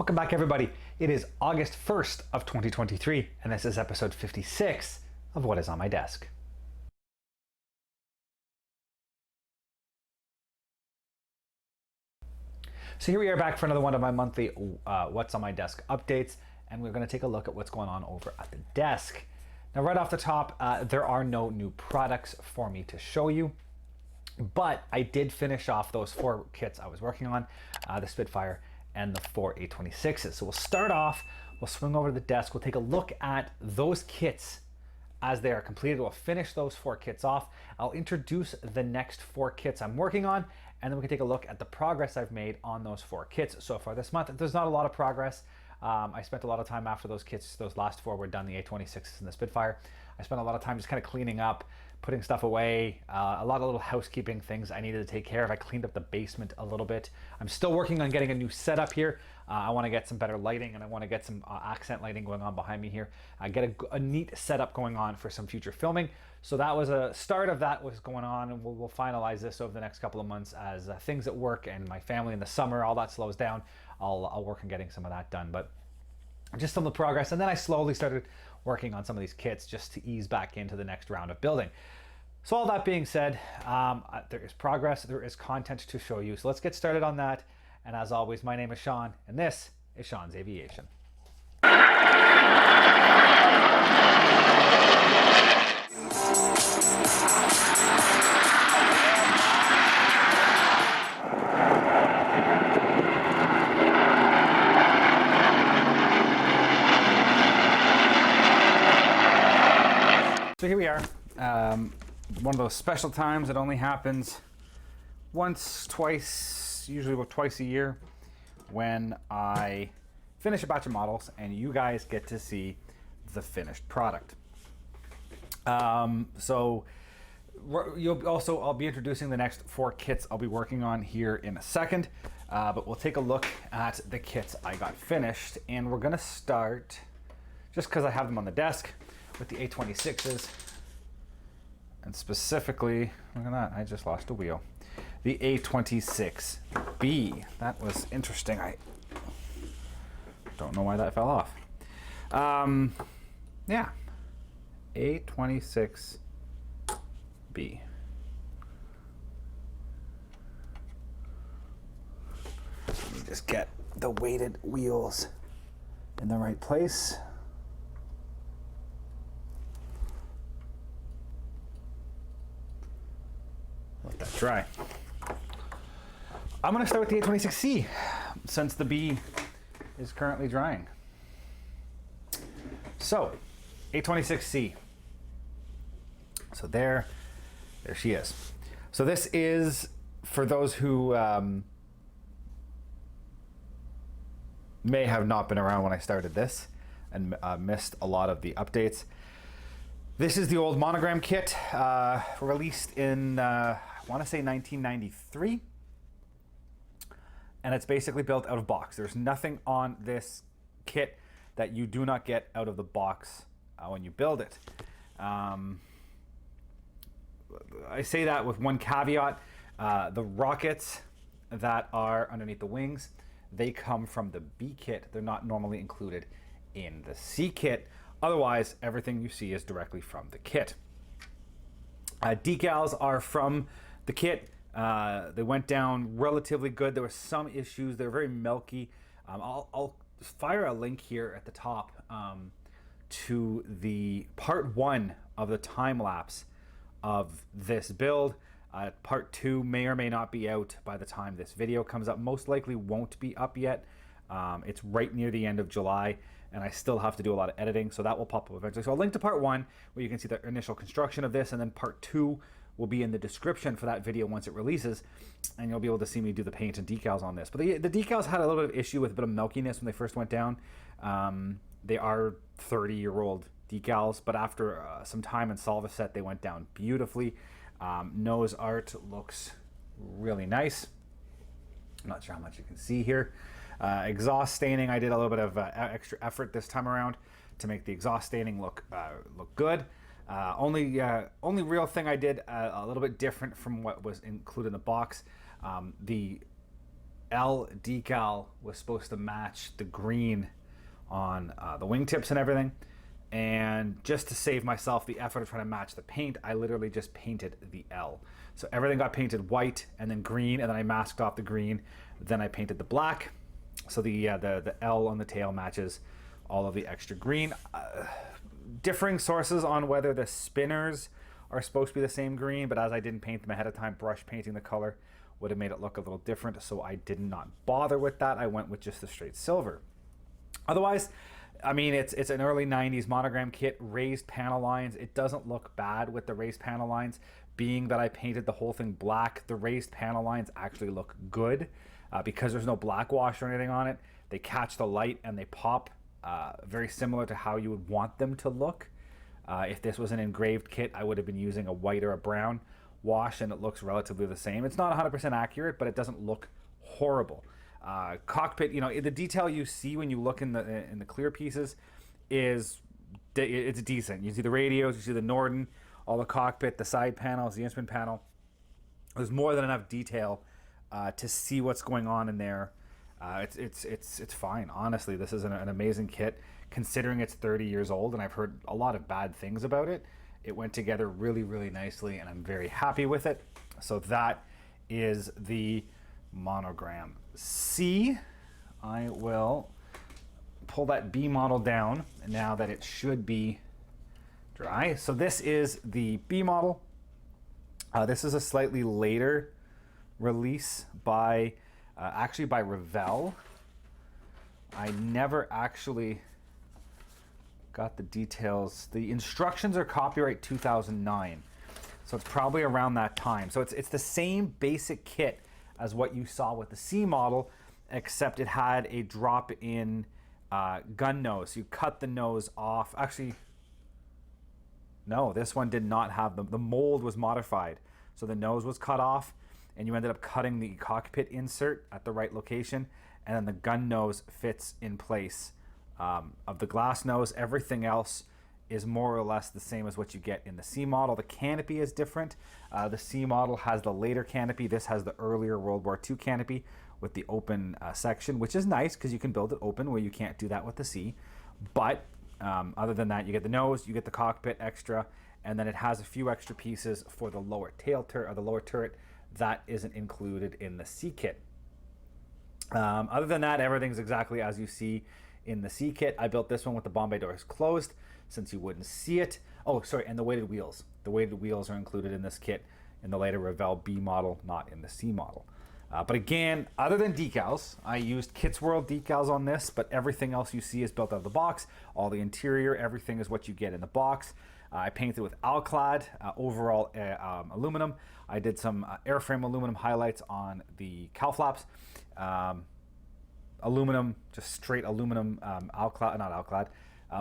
Welcome back, everybody. It is August 1st of 2023, and this is episode 56 of What is on My Desk. So here we are back for another one of my monthly What's on My Desk updates, and we're going to take a look at what's going on over at the desk. Now, right off the top, there are no new products for me to show you, but I did finish off those 4 kits I was working on, the Spitfire and the 4 ep.56s. So we'll start off, we'll swing over to the desk, we'll take a look at those kits as they are completed. We'll finish those 4 kits off. I'll introduce the next 4 kits I'm working on, and then we can take a look at the progress I've made on those 4 kits so far this month. There's not a lot of progress. I spent a lot of time after those kits, those last 4 were done, the ep.56s and the Spitfire. I spent a lot of time just kind of cleaning up, putting stuff away, a lot of little housekeeping things I needed to take care of. I cleaned up the basement a little bit. I'm still working on getting a new setup here. I want to get some better lighting, and I want to get some accent lighting going on behind me here. Get a neat setup going on for some future filming. So that was a start of that was going on, and we'll finalize this over the next couple of months as things at work and my family in the summer, all that slows down. I'll work on getting some of that done, but just some of the progress. And then I slowly started working on some of these kits just to ease back into the next round of building. So all that being said, there is progress, there is content to show you. So let's get started on that. And as always, my name is Sean, and this is Sean's Aviation. So here we are, one of those special times that only happens once, twice, usually about twice a year, when I finish a batch of models and you guys get to see the finished product. So I'll be introducing the next 4 kits I'll be working on here in a second, but we'll take a look at the kits I got finished, and we're gonna start, just because I have them on the desk, with the ep.26s, and specifically, look at that, I just lost a wheel. The ep.26B. That was interesting. I don't know why that fell off. Yeah, ep.26B. Let me just get the weighted wheels in the right place. Let that dry. I'm going to start with the ep.26C since the B is currently drying. So, ep.26C. So there she is. So this is, for those who may have not been around when I started this and missed a lot of the updates. This is the old monogram kit, released in, I want to say 1993. And it's basically built out of box. There's nothing on this kit that you do not get out of the box when you build it. I say that with one caveat. The rockets that are underneath the wings, they come from the B kit. They're not normally included in the C kit. Otherwise, everything you see is directly from the kit. Decals are from the kit. They went down relatively good. There were some issues. They're very milky. I'll fire a link here at the top to the part 1 of the time lapse of this build. Part 2 may or may not be out by the time this video comes up. Most likely won't be up yet. It's right near the end of July, and I still have to do a lot of editing, so that will pop up eventually. So I'll link to part 1 where you can see the initial construction of this, and then part 2 will be in the description for that video once it releases, and you'll be able to see me do the paint and decals on this. But the decals had a little bit of issue with a bit of milkiness when they first went down. They are 30-year-old decals, but after some time in Solvaset, they went down beautifully. Nose art looks really nice. I'm not sure how much you can see here. Exhaust staining, I did a little bit of extra effort this time around to make the exhaust staining look good. Only real thing I did a little bit different from what was included in the box. The L decal was supposed to match the green on the wingtips and everything. And just to save myself the effort of trying to match the paint, I literally just painted the L. So everything got painted white and then green, and then I masked off the green. Then I painted the black. So the L on the tail matches all of the extra green. Differing sources on whether the spinners are supposed to be the same green, but as I didn't paint them ahead of time, brush painting the color would have made it look a little different. So I did not bother with that. I went with just the straight silver. Otherwise, I mean, it's an early 90s monogram kit, raised panel lines. It doesn't look bad with the raised panel lines. Being that I painted the whole thing black, the raised panel lines actually look good because there's no black wash or anything on it. They catch the light and they pop very similar to how you would want them to look. If this was an engraved kit, I would have been using a white or a brown wash, and it looks relatively the same. It's not 100% accurate, but it doesn't look horrible. Cockpit, the detail you see when you look in the clear pieces it's decent. You see the radios, you see the Norden, all the cockpit, the side panels, the instrument panel. There's more than enough detail to see what's going on in there. It's fine. Honestly, this is an amazing kit considering it's 30 years old, and I've heard a lot of bad things about it. It went together really, really nicely, and I'm very happy with it. So that is the Monogram C. I will pull that B model down now that it should be dry. So this is the B model. This is a slightly later release by actually by Revell. I never actually got the details. The instructions are copyright 2009, so it's probably around that time. So it's the same basic kit as what you saw with the C model, except it had a drop-in gun nose. You cut the nose off. Actually, no, this one did not have the mold was modified. So the nose was cut off, and you ended up cutting the cockpit insert at the right location, and then the gun nose fits in place of the glass nose. Everything else is more or less the same as what you get in the C model. The canopy is different. The C model has the later canopy. This has the earlier World War II canopy with the open section, which is nice because you can build it open where you can't do that with the C. But other than that, you get the nose, you get the cockpit extra, and then it has a few extra pieces for the lower tail turret, or the lower turret that isn't included in the C kit. Other than that, everything's exactly as you see in the C kit. I built this one with the Bombay doors closed since you wouldn't see it. Oh, sorry, and the weighted wheels. The weighted wheels are included in this kit in the later Revell B model, not in the C model. But again, other than decals, I used Kits World decals on this, but everything else you see is built out of the box. All the interior, everything is what you get in the box. I painted with Alclad, overall aluminum. I did some airframe aluminum highlights on the cowl flaps. Aluminum, just straight aluminum Alclad, not Alclad.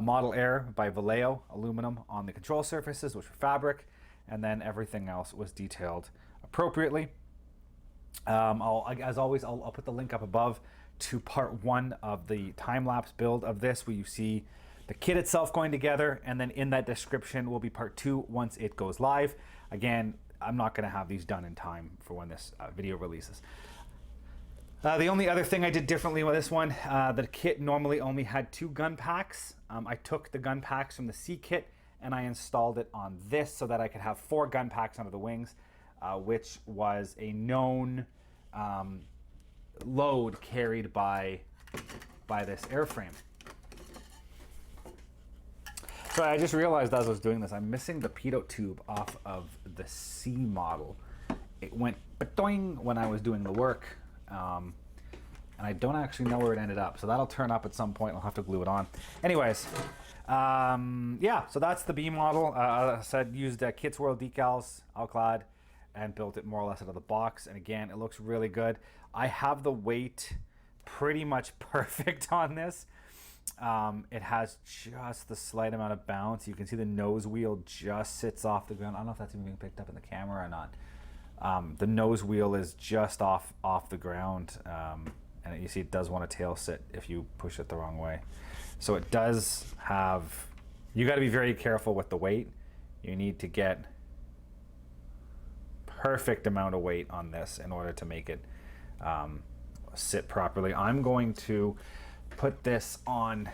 Model Air by Vallejo aluminum on the control surfaces, which were fabric, and then everything else was detailed appropriately. As always, I'll put the link up above to part 1 of the time-lapse build of this, where you see the kit itself going together, and then in that description will be part 2 once it goes live. Again, I'm not going to have these done in time for when this video releases. The only other thing I did differently with this one, the kit normally only had 2 gun packs. I took the gun packs from the C kit and I installed it on this so that I could have 4 gun packs under the wings, which was a known load carried by this airframe. So I just realized as I was doing this, I'm missing the pitot tube off of the C model. It went ba-doing when I was doing the work. And I don't actually know where it ended up, so that'll turn up at some point. I'll have to glue it on. Anyways, yeah, so that's the B model. As I said, used Kits World decals, Alclad, and built it more or less out of the box. And again, it looks really good. I have the weight pretty much perfect on this. It has just the slight amount of bounce. You can see the nose wheel just sits off the ground. I don't know if that's even being picked up in the camera or not. The nose wheel is just off the ground, and you see it does want to tail sit if you push it the wrong way. So it does have, you got to be very careful with the weight. You need to get perfect amount of weight on this in order to make it sit properly. I'm going to put this on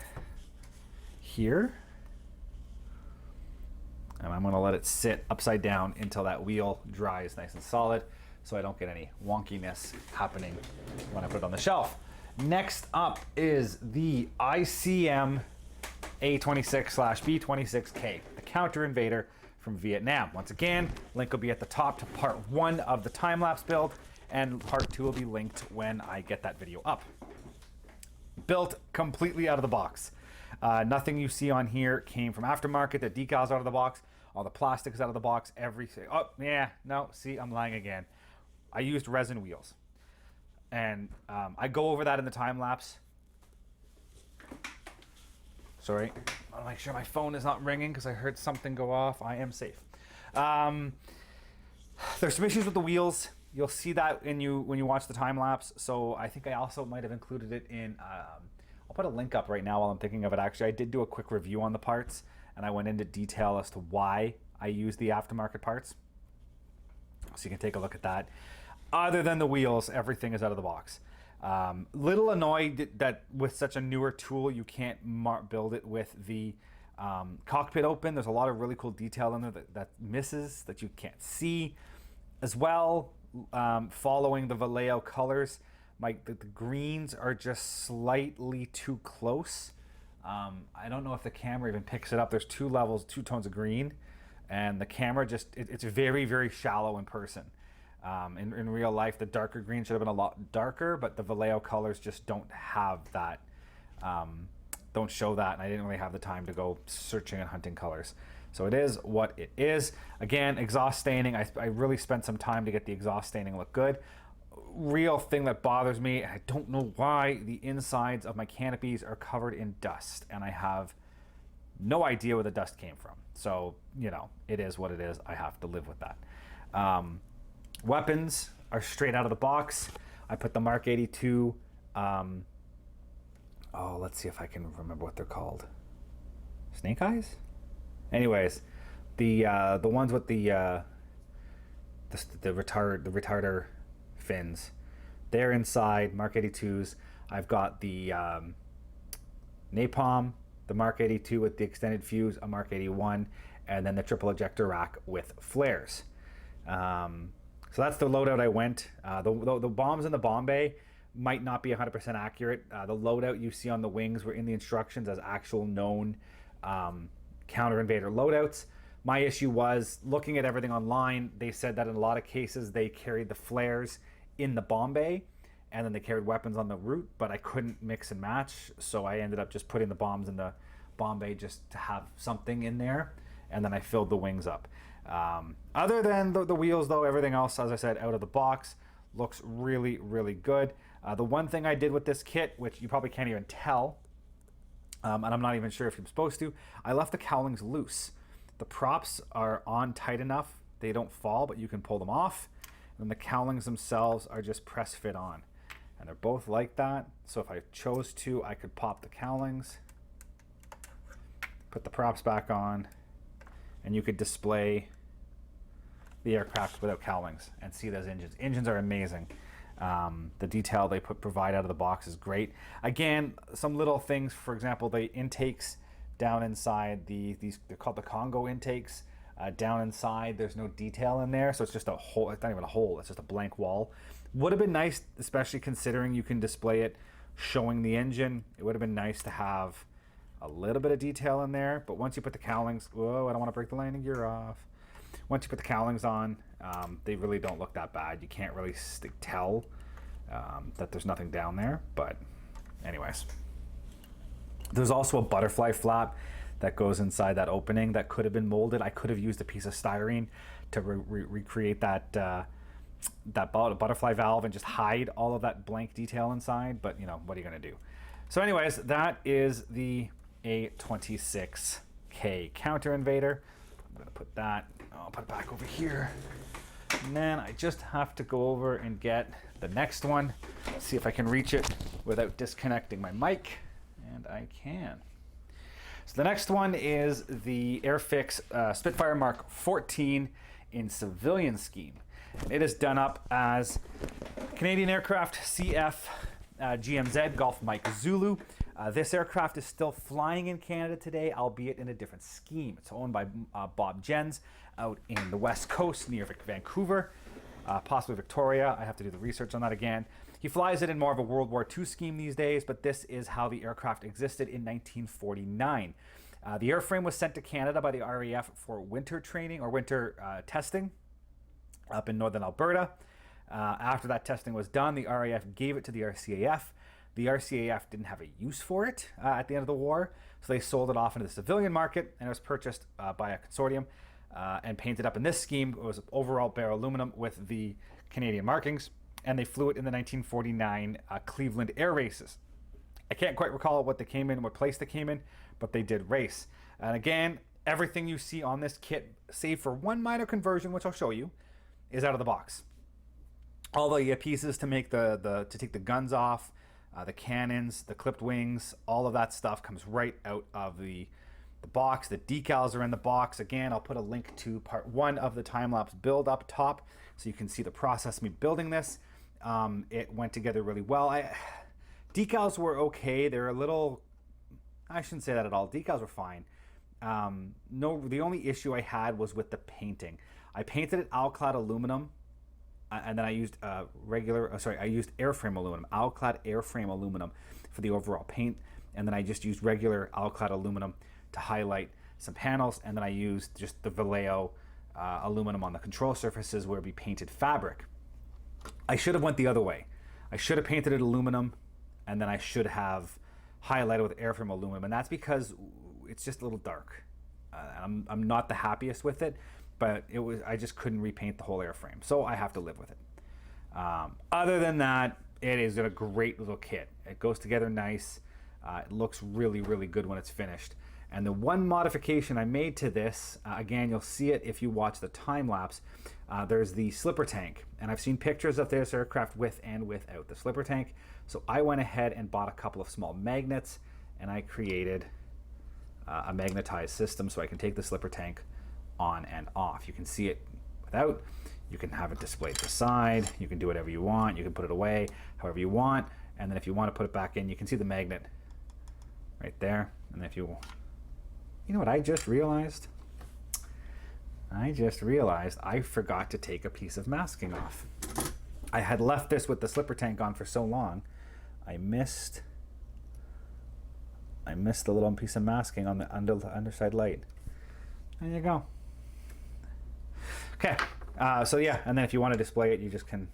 here, and I'm going to let it sit upside down until that wheel dries nice and solid, so I don't get any wonkiness happening when I put it on the shelf. Next up is the ICM A26/B26K, the Counter Invader from Vietnam. Once again, link will be at the top to part 1 of the time-lapse build, and part 2 will be linked when I get that video up. Built completely out of the box. Nothing you see on here came from aftermarket. The decals out of the box, all the plastics out of the box, everything. Oh, yeah, no, see, I'm lying again. I used resin wheels. And I go over that in the time lapse. Sorry, I want to make sure my phone is not ringing because I heard something go off. I am safe. There's some issues with the wheels. You'll see that when you watch the time lapse. So I think I also might have included it in. I'll put a link up right now while I'm thinking of it. Actually, I did do a quick review on the parts, and I went into detail as to why I use the aftermarket parts. So you can take a look at that. Other than the wheels, everything is out of the box. Little annoyed that with such a newer tool, you can't build it with the cockpit open. There's a lot of really cool detail in there that misses, that you can't see. As well, following the Vallejo colors, the greens are just slightly too close. I don't know if the camera even picks it up. There's 2 levels, 2 tones of green, and the camera just, it's very, very shallow in person. In real life, the darker green should have been a lot darker, but the Vallejo colors just don't have that, don't show that, and I didn't really have the time to go searching and hunting colors. So it is what it is. Again, exhaust staining, I really spent some time to get the exhaust staining look good. Real thing that bothers me, I don't know why, the insides of my canopies are covered in dust, and I have no idea where the dust came from. So, you know, it is what it is. I have to live with that. Weapons are straight out of the box. I put the Mark 82, let's see if I can remember what they're called. Snake eyes? Anyways, the ones with the retarder fins, they're inside Mark 82s. I've got the Napalm, the Mark 82 with the extended fuse, a Mark 81, and then the triple ejector rack with flares. So that's the loadout I went. The bombs in the bomb bay might not be 100% accurate. The loadout you see on the wings were in the instructions as actual known counter invader loadouts. My issue was looking at everything online. They said that in a lot of cases they carried the flares in the bomb bay, and then they carried weapons on the route, but I couldn't mix and match, so I ended up just putting the bombs in the bomb bay just to have something in there, and then I filled the wings up. Other than the wheels, though, everything else, as I said, out of the box, looks really, really good. The one thing I did with this kit, which you probably can't even tell, and I'm not even sure if you're supposed to, I left the cowlings loose. The props are on tight enough, they don't fall, but you can pull them off. And the cowlings themselves are just press fit on. And they're both like that, so if I chose to, I could pop the cowlings, put the props back on, and you could display the aircraft without cowlings and see those engines. Engines are amazing. The detail they provide out of the box is great. Again, some little things, for example, the intakes down inside, these they're called the Congo intakes. Down inside, there's no detail in there, so it's just a hole. It's not even a hole, it's just a blank wall. Would have been nice, especially considering you can display it showing the engine. It would have been nice to have a little bit of detail in there, but once you put the cowlings, whoa, I don't want to break the landing gear off. Once you put the cowlings on, they really don't look that bad. You can't really tell that there's nothing down there, but anyways. There's also a butterfly flap that goes inside that opening that could have been molded. I could have used a piece of styrene to recreate that butterfly valve and just hide all of that blank detail inside, but you know, what are you gonna do? So anyways, that is the A26K Counter Invader. I'm gonna put that, I'll put it back over here. And then I just have to go over and get the next one. See if I can reach it without disconnecting my mic, and I can. So the next one is the Airfix Spitfire Mark 14 in civilian scheme. It is done up as Canadian Aircraft CF GMZ Golf Mike Zulu. This aircraft is still flying in Canada today, albeit in a different scheme. It's owned by Bob Jens out in the West Coast near Vancouver, possibly Victoria. I have to do the research on that again. He flies it in more of a World War II scheme these days, but this is how the aircraft existed in 1949. The airframe was sent to Canada by the RAF for winter training or winter testing up in northern Alberta. After that testing was done, the RAF gave it to the RCAF. The RCAF didn't have a use for it at the end of the war, so they sold it off into the civilian market, and it was purchased by a consortium and painted up in this scheme. It was overall bare aluminum with the Canadian markings, and they flew it in the 1949 Cleveland Air Races. I can't quite recall what they came in, what place they came in, but they did race. And again, everything you see on this kit, save for one minor conversion, which I'll show you, is out of the box. All the pieces to make to take the guns off, the cannons, the clipped wings, all of that stuff comes right out of the box. The decals are in the box. Again, I'll put a link to part 1 of the time-lapse build up top so you can see the process of me building this. It went together really well. Decals were okay. They're a little, I shouldn't say that at all. Decals were fine. The only issue I had was with the painting. I painted it alclad aluminum, and then I used I used airframe aluminum, alclad airframe aluminum for the overall paint, and then I just used regular alclad aluminum to highlight some panels, and then I used just the Vallejo aluminum on the control surfaces where it'd be painted fabric. I should have went the other way. I should have painted it aluminum, and then I should have highlighted with airframe aluminum, and that's because it's just a little dark. I'm not the happiest with it, but I just couldn't repaint the whole airframe, so I have to live with it. Other than that, it is a great little kit. It goes together nice. It looks really, really good when it's finished. And the one modification I made to this, again, you'll see it if you watch the time lapse, there's the slipper tank. And I've seen pictures of this aircraft with and without the slipper tank. So I went ahead and bought a couple of small magnets, and I created a magnetized system so I can take the slipper tank on and off. You can see it without. You can have it displayed to the side. You can do whatever you want. You can put it away however you want. And then if you want to put it back in, you can see the magnet right there. And if you know what I just realized? I just realized I forgot to take a piece of masking off. I had left this with the slipper tank on for so long, I missed the little piece of masking on the underside light. There you go. Okay, so yeah, and then if you want to display it, you just can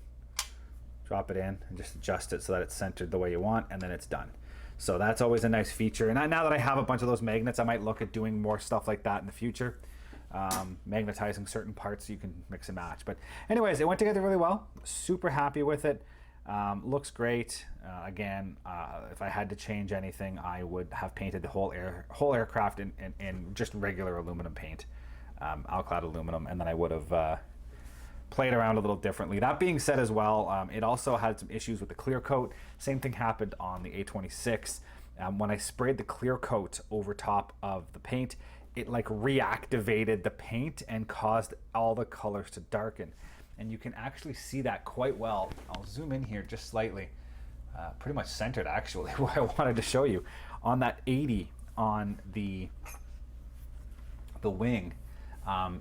drop it in and just adjust it so that it's centered the way you want, and then it's done. So that's always a nice feature. And now that I have a bunch of those magnets, I might look at doing more stuff like that in the future. Magnetizing certain parts so you can mix and match. But anyways, it went together really well. Super happy with it. Looks great. Again, if I had to change anything, I would have painted the whole aircraft in just regular aluminum paint, alclad aluminum, and then I would have played around a little differently. That being said as well, it also had some issues with the clear coat. Same thing happened on the A26. When I sprayed the clear coat over top of the paint, it like reactivated the paint and caused all the colors to darken. And you can actually see that quite well. I'll zoom in here just slightly. Pretty much centered actually, what I wanted to show you. On that 80 on the wing,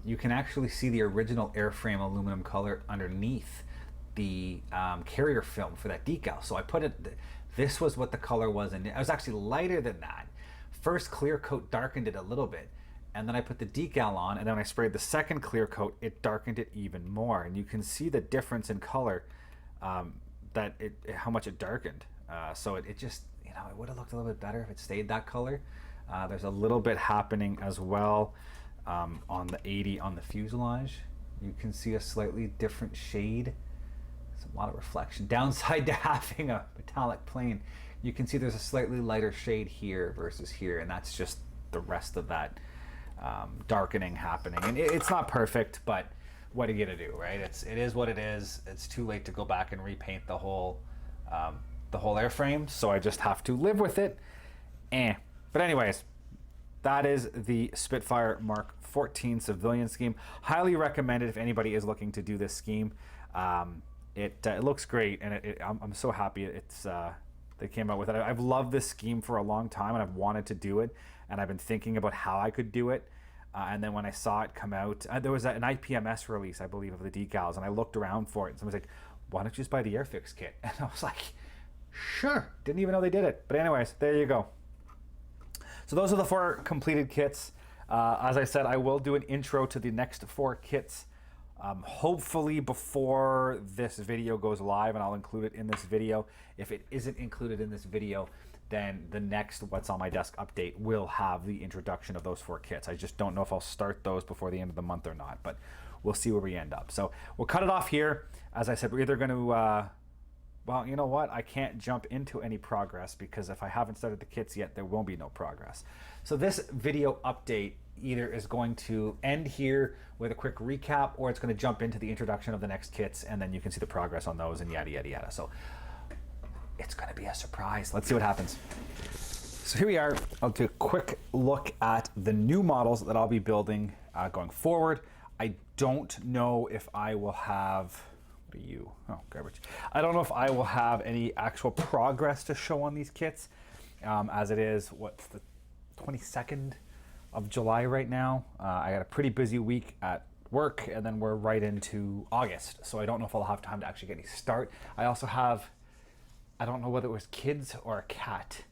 you can actually see the original airframe aluminum color underneath the carrier film for that decal. So I put it, this was what the color was, and it was actually lighter than that. First clear coat darkened it a little bit, and then I put the decal on, and then when I sprayed the second clear coat, it darkened it even more. And you can see the difference in color, how much it darkened. So it just, it would have looked a little bit better if it stayed that color. There's a little bit happening as well on the 80 on the fuselage. You can see a slightly different shade. There's a lot of reflection. Downside to having a metallic plane, you can see there's a slightly lighter shade here versus here, and that's just the rest of that darkening happening. And it's not perfect, but what are you gonna do, right? It is what it is. It's too late to go back and repaint the whole airframe, so I just have to live with it. But anyways, that is the Spitfire Mark 14 civilian scheme. Highly recommended if anybody is looking to do this scheme. It looks great, and I'm so happy they came out with it. I've loved this scheme for a long time, and I've wanted to do it, and I've been thinking about how I could do it. And then when I saw it come out, there was an IPMS release, I believe, of the decals, and I looked around for it, and someone was like, why don't you just buy the Airfix kit? And I was like, sure. Didn't even know they did it. But anyways, there you go. So those are the 4 completed kits. As I said, I will do an intro to the next 4 kits, hopefully before this video goes live, and I'll include it in this video. If it isn't included in this video, then the next What's on My Desk update will have the introduction of those 4 kits. I just don't know if I'll start those before the end of the month or not, but we'll see where we end up. So we'll cut it off here. As I said, we're either going to, well, you know what? I can't jump into any progress, because if I haven't started the kits yet, there will be no progress. So this video update either is going to end here with a quick recap, or it's going to jump into the introduction of the next kits, and then you can see the progress on those and yada, yada, yada. So it's going to be a surprise. Let's see what happens. So here we are. I'll do a quick look at the new models that I'll be building going forward. I don't know if I will have, what are you? Oh, garbage. I don't know if I will have any actual progress to show on these kits, as it is, what's the 22nd of July right now. I got a pretty busy week at work, and then we're right into August. So I don't know if I'll have time to actually get any start. I also have, I don't know whether it was kids or a cat,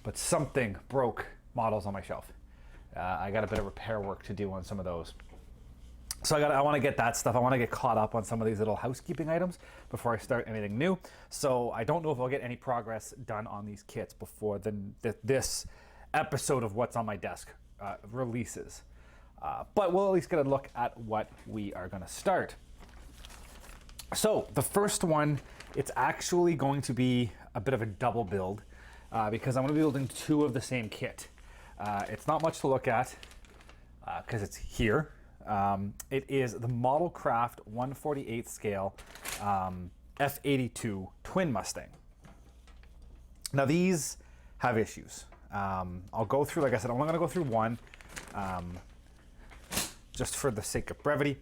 but something broke models on my shelf. I got a bit of repair work to do on some of those. So I want to get that stuff. I want to get caught up on some of these little housekeeping items before I start anything new. So I don't know if I'll get any progress done on these kits before this episode of What's on My Desk releases. But we'll at least get a look at what we are going to start. So the first one, it's actually going to be a bit of a double build, because I'm going to be building 2 of the same kit. It's not much to look at because it's here. It is the Modelcraft 1/48 scale F82 Twin Mustang. Now these have issues. I'll go through, like I said, I'm only going to go through one, just for the sake of brevity.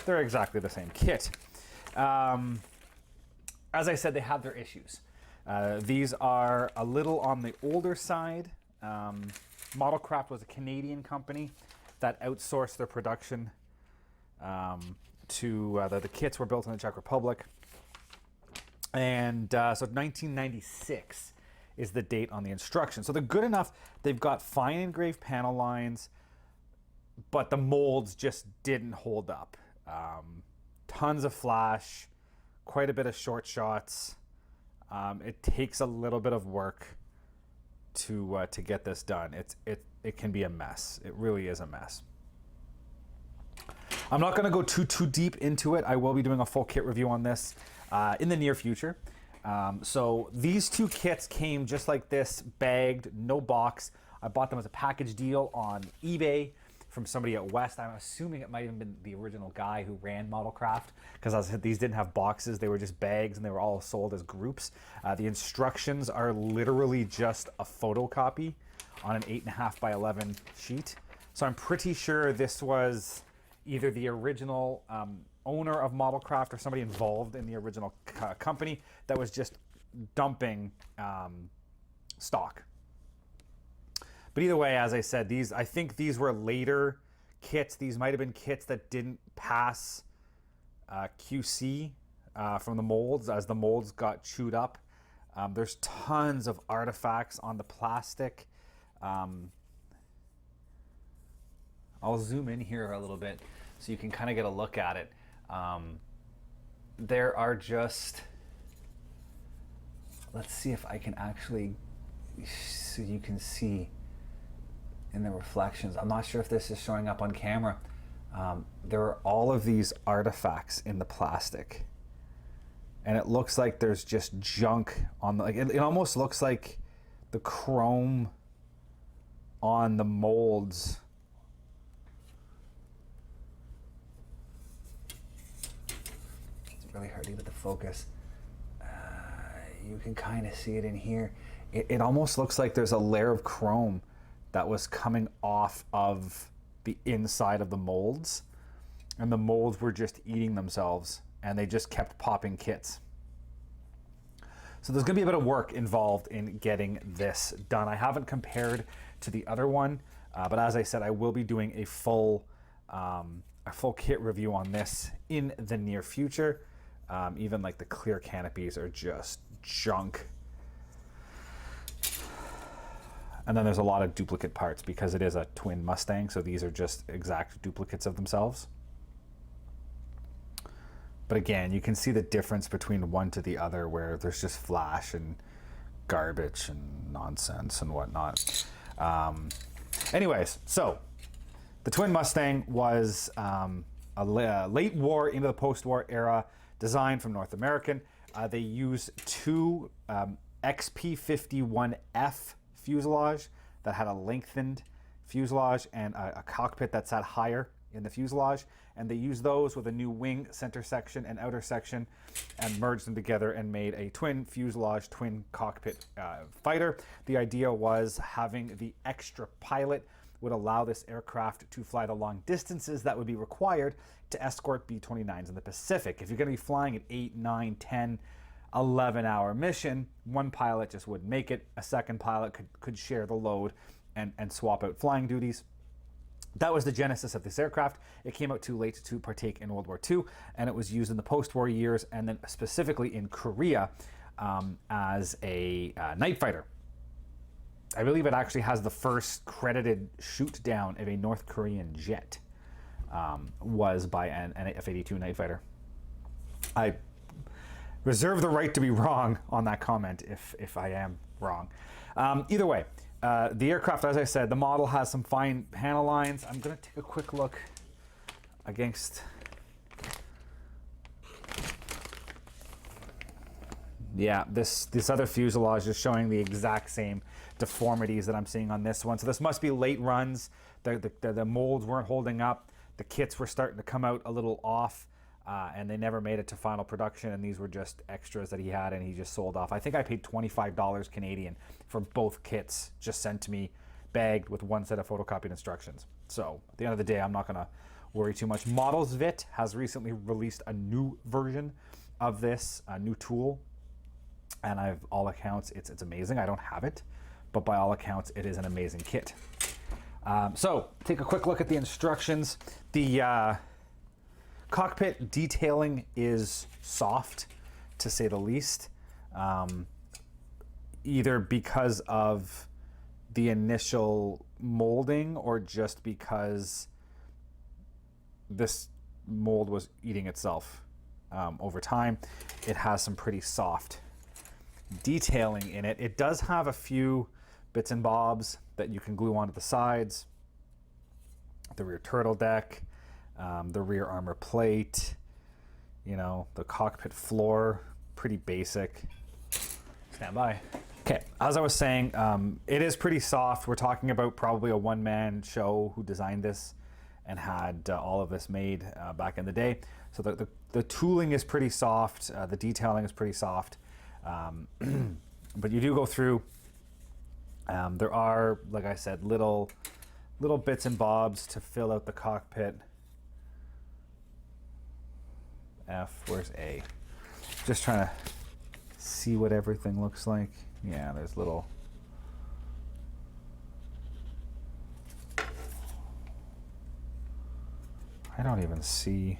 They're exactly the same kit. As I said, they have their issues. These are a little on the older side. Modelcraft was a Canadian company that outsourced their production to the kits were built in the Czech Republic. And so 1996 is the date on the instructions. So they're good enough. They've got fine engraved panel lines, but the molds just didn't hold up. Tons of flash, quite a bit of short shots. It takes a little bit of work to get this done. It can be a mess. It really is a mess. I'm not going to go too deep into it. I will be doing a full kit review on this in the near future. So these 2 kits came just like this, bagged, no box. I bought them as a package deal on eBay from somebody at West. I'm assuming it might have been the original guy who ran Modelcraft, because as I said, these didn't have boxes. They were just bags, and they were all sold as groups. The instructions are literally just a photocopy on an 8.5 by 11 sheet. So I'm pretty sure this was either the original owner of Modelcraft or somebody involved in the original company that was just dumping stock. But either way, as I said, I think these were later kits. These might have been kits that didn't pass QC from the molds, as the molds got chewed up. There's tons of artifacts on the plastic. I'll zoom in here a little bit so you can kind of get a look at it. There are just, let's see if I can actually, so you can see in the reflections. I'm not sure if this is showing up on camera. There are all of these artifacts in the plastic, and it looks like there's just junk on the, like it almost looks like the chrome on the molds really hard to get the focus. You can kind of see it in here. It almost looks like there's a layer of chrome that was coming off of the inside of the molds, and the molds were just eating themselves and they just kept popping kits. So there's gonna be a bit of work involved in getting this done. I haven't compared to the other one, but as I said, I will be doing a full kit review on this in the near future. Even like the clear canopies are just junk. And then there's a lot of duplicate parts because it is a twin Mustang, so these are just exact duplicates of themselves. But again, you can see the difference between one to the other, where there's just flash and garbage and nonsense and whatnot. Anyways, so the twin Mustang was a late war into the post-war era design from North American. They used two XP51F fuselage that had a lengthened fuselage and a cockpit that sat higher in the fuselage, and they used those with a new wing center section and outer section and merged them together and made a twin fuselage, twin cockpit fighter. The idea was having the extra pilot would allow this aircraft to fly the long distances that would be required to escort B-29s in the Pacific. If you're going to be flying an 8, 9, 10, 11-hour mission, one pilot just wouldn't make it. A second pilot could share the load and swap out flying duties. That was the genesis of this aircraft. It came out too late to partake in World War II, and it was used in the post-war years, and then specifically in Korea as a night fighter. I believe it actually has the first credited shoot down of a North Korean jet was by an F-82 night fighter. I reserve the right to be wrong on that comment if I am wrong. Either way, the aircraft, as I said, the model has some fine panel lines. I'm going to take a quick look against. Yeah, this other fuselage is showing the exact same deformities that I'm seeing on this one. So this must be late runs. The molds weren't holding up. The kits were starting to come out a little off, and they never made it to final production, and these were just extras that he had and he just sold off. I think I paid $25 Canadian for both kits, just sent to me, bagged with one set of photocopied instructions. So at the end of the day, I'm not gonna worry too much. ModelsVit has recently released a new version of this, a new tool, and all accounts, it's amazing. I don't have it, but by all accounts, it is an amazing kit. So take a quick look at the instructions. The cockpit detailing is soft, to say the least, either because of the initial molding or just because this mold was eating itself over time. It has some pretty soft detailing in it. It does have a few bits and bobs that you can glue onto the sides, the rear turtle deck, the rear armor plate, the cockpit floor, pretty basic. Stand by. Okay, as I was saying, it is pretty soft. We're talking about probably a one-man show who designed this and had all of this made back in the day. So the tooling is pretty soft, the detailing is pretty soft. But you do go through, there are, like I said, little bits and bobs to fill out the cockpit. F, where's A? Just trying to see what everything looks like. Yeah, there's little. I don't even see.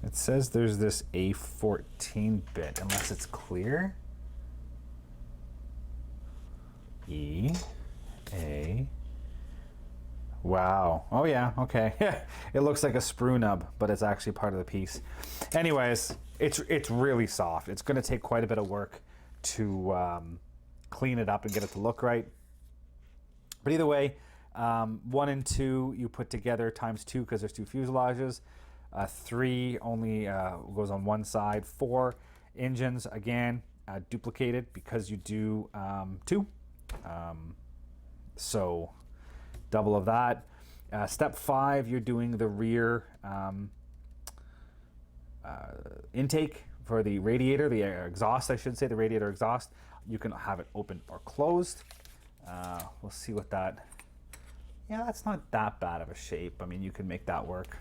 It says there's this A14 bit, unless it's clear. E, A. Wow. Oh yeah, okay. It looks like a sprue nub, but it's actually part of the piece. Anyways, it's really soft. It's going to take quite a bit of work to clean it up and get it to look right. But either way, 1 and 2 you put together times 2 because there's 2 fuselages. 3 only goes on one side. 4 engines, again, duplicated because you do 2. So double of that. Step 5, you're doing the rear intake for the radiator, the exhaust, I should say, the radiator exhaust. You can have it open or closed. We'll see what that Yeah, that's not that bad of a shape. I mean, you can make that work.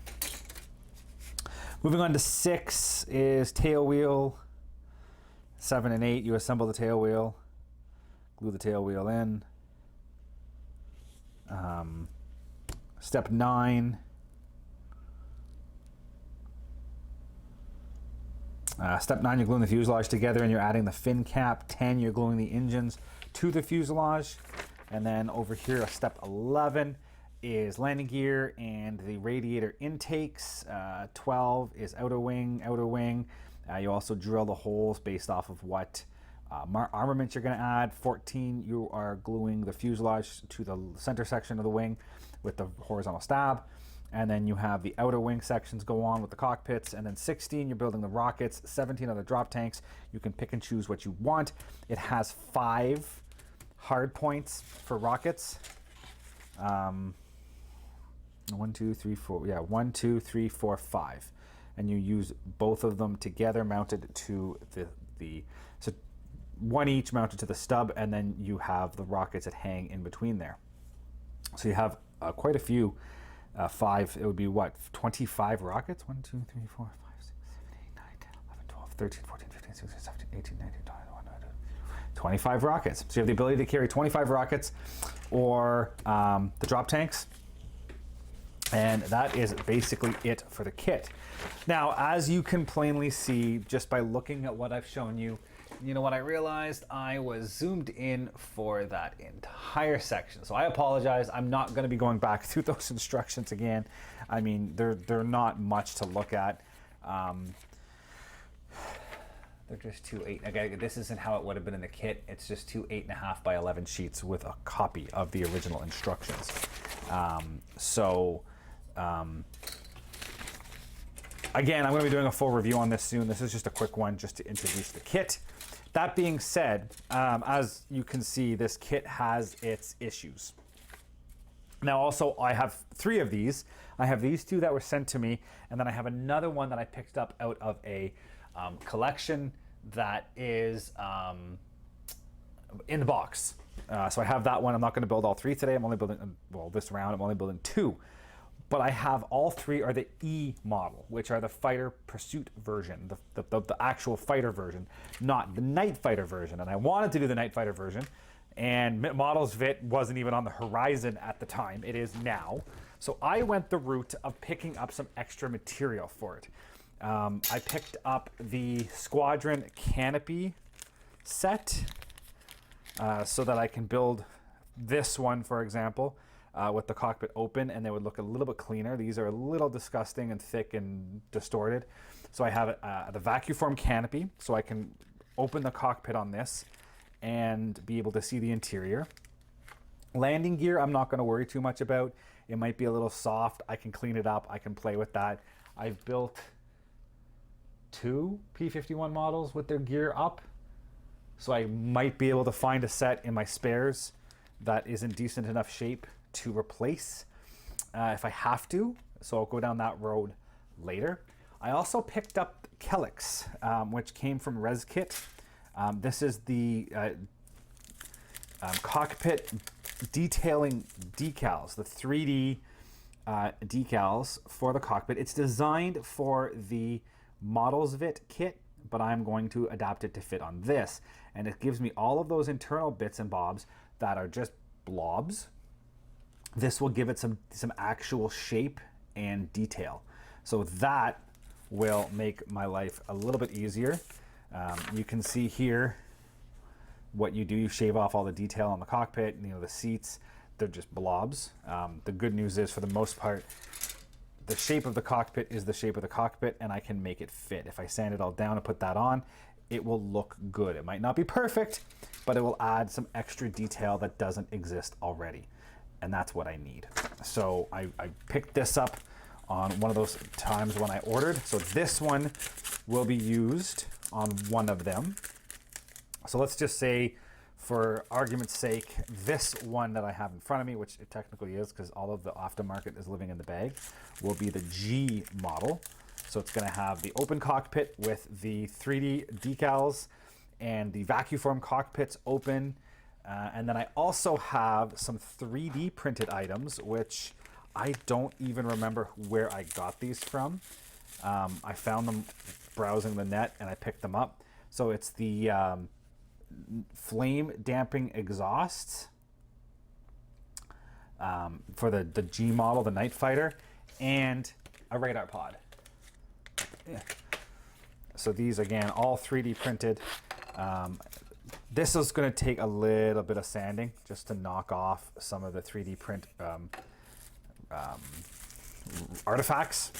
Moving on to 6 is tail wheel. 7 and 8, you assemble the tail wheel, glue the tail wheel in. Step 9. Step 9, you're gluing the fuselage together and you're adding the fin cap. 10, you're gluing the engines to the fuselage. And then over here, step 11 is landing gear and the radiator intakes. 12 is outer wing, outer wing. You also drill the holes based off of what armament you're going to add. 14, you are gluing the fuselage to the center section of the wing with the horizontal stab. And then you have the outer wing sections go on with the cockpits. And then 16, you're building the rockets. 17 are the drop tanks. You can pick and choose what you want. It has 5 hard points for rockets. 1, 2, 3, 4. Yeah, 1, 2, 3, 4, 5. And you use both of them together mounted to so one each mounted to the stub, and then you have the rockets that hang in between there. So you have quite a few. 5, it would be what, 25 rockets? 1, 2, 3, 4, 5, 6, 7, 8, 9, 10, 11, 12, 13, 14, 15, 16, 17, 18, 19, 20, 25 rockets. So you have the ability to carry 25 rockets or the drop tanks. And that is basically it for the kit. Now, as you can plainly see, just by looking at what I've shown you, you know what I realized? I was zoomed in for that entire section. So I apologize. I'm not going to be going back through those instructions again. I mean, they're not much to look at. They're just 2 8. Okay, this isn't how it would have been in the kit. It's just 2 8.5 by 11 sheets with a copy of the original instructions. Again, I'm going to be doing a full review on this soon. This is just a quick one just to introduce the kit. That being said, as you can see, this kit has its issues. Now also, I have 3 of these. I have these 2 that were sent to me, and then I have another one that I picked up out of a collection that is in the box. So I have that one. I'm not going to build all 3 today. I'm only building, well, this round, I'm only building 2. But I have all 3 are the E model, which are the fighter pursuit version, the actual fighter version, not the night fighter version. And I wanted to do the night fighter version, and Models Vit wasn't even on the horizon at the time. It is now. So I went the route of picking up some extra material for it. I picked up the Squadron Canopy set so that I can build this one, for example. With the cockpit open, and they would look a little bit cleaner. These are a little disgusting and thick and distorted. So I have the vacuum form canopy, so I can open the cockpit on this and be able to see the interior. Landing gear, I'm not going to worry too much about. It might be a little soft. I can clean it up. I can play with that. I've built 2 P-51 models with their gear up, so I might be able to find a set in my spares that is in decent enough shape to replace if I have to. So I'll go down that road later. I also picked up Kelix, which came from ResKit. This is the cockpit detailing decals, the 3D decals for the cockpit. It's designed for the Models Vit kit, but I'm going to adapt it to fit on this. And it gives me all of those internal bits and bobs that are just blobs. This will give it some actual shape and detail. So that will make my life a little bit easier. You can see here what you do. You shave off all the detail on the cockpit, you know, the seats, they're just blobs. The good news is, for the most part, the shape of the cockpit is the shape of the cockpit, and I can make it fit. If I sand it all down and put that on, it will look good. It might not be perfect, but it will add some extra detail that doesn't exist already. And that's what I need. So I picked this up on one of those times when I ordered. So this one will be used on one of them. So let's just say, for argument's sake, this one that I have in front of me, which it technically is because all of the aftermarket is living in the bag, will be the G model. So it's going to have the open cockpit with the 3D decals and the vacuum form cockpits open. And then I also have some 3D printed items, which I don't even remember where I got these from. I found them browsing the net and I picked them up. So it's the flame damping exhausts for the G model, the Night Fighter, and a radar pod. Yeah. So these, again, all 3D printed. This is going to take a little bit of sanding just to knock off some of the 3D print artifacts.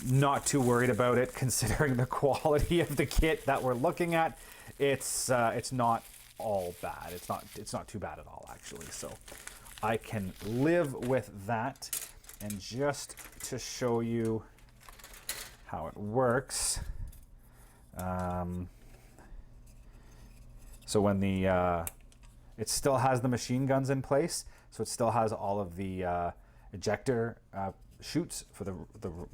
Not too worried about it, considering the quality of the kit that we're looking at. It's not all bad. It's not too bad at all, actually. So I can live with that. And just to show you how it works, so when it still has the machine guns in place, so it still has all of the ejector chutes for the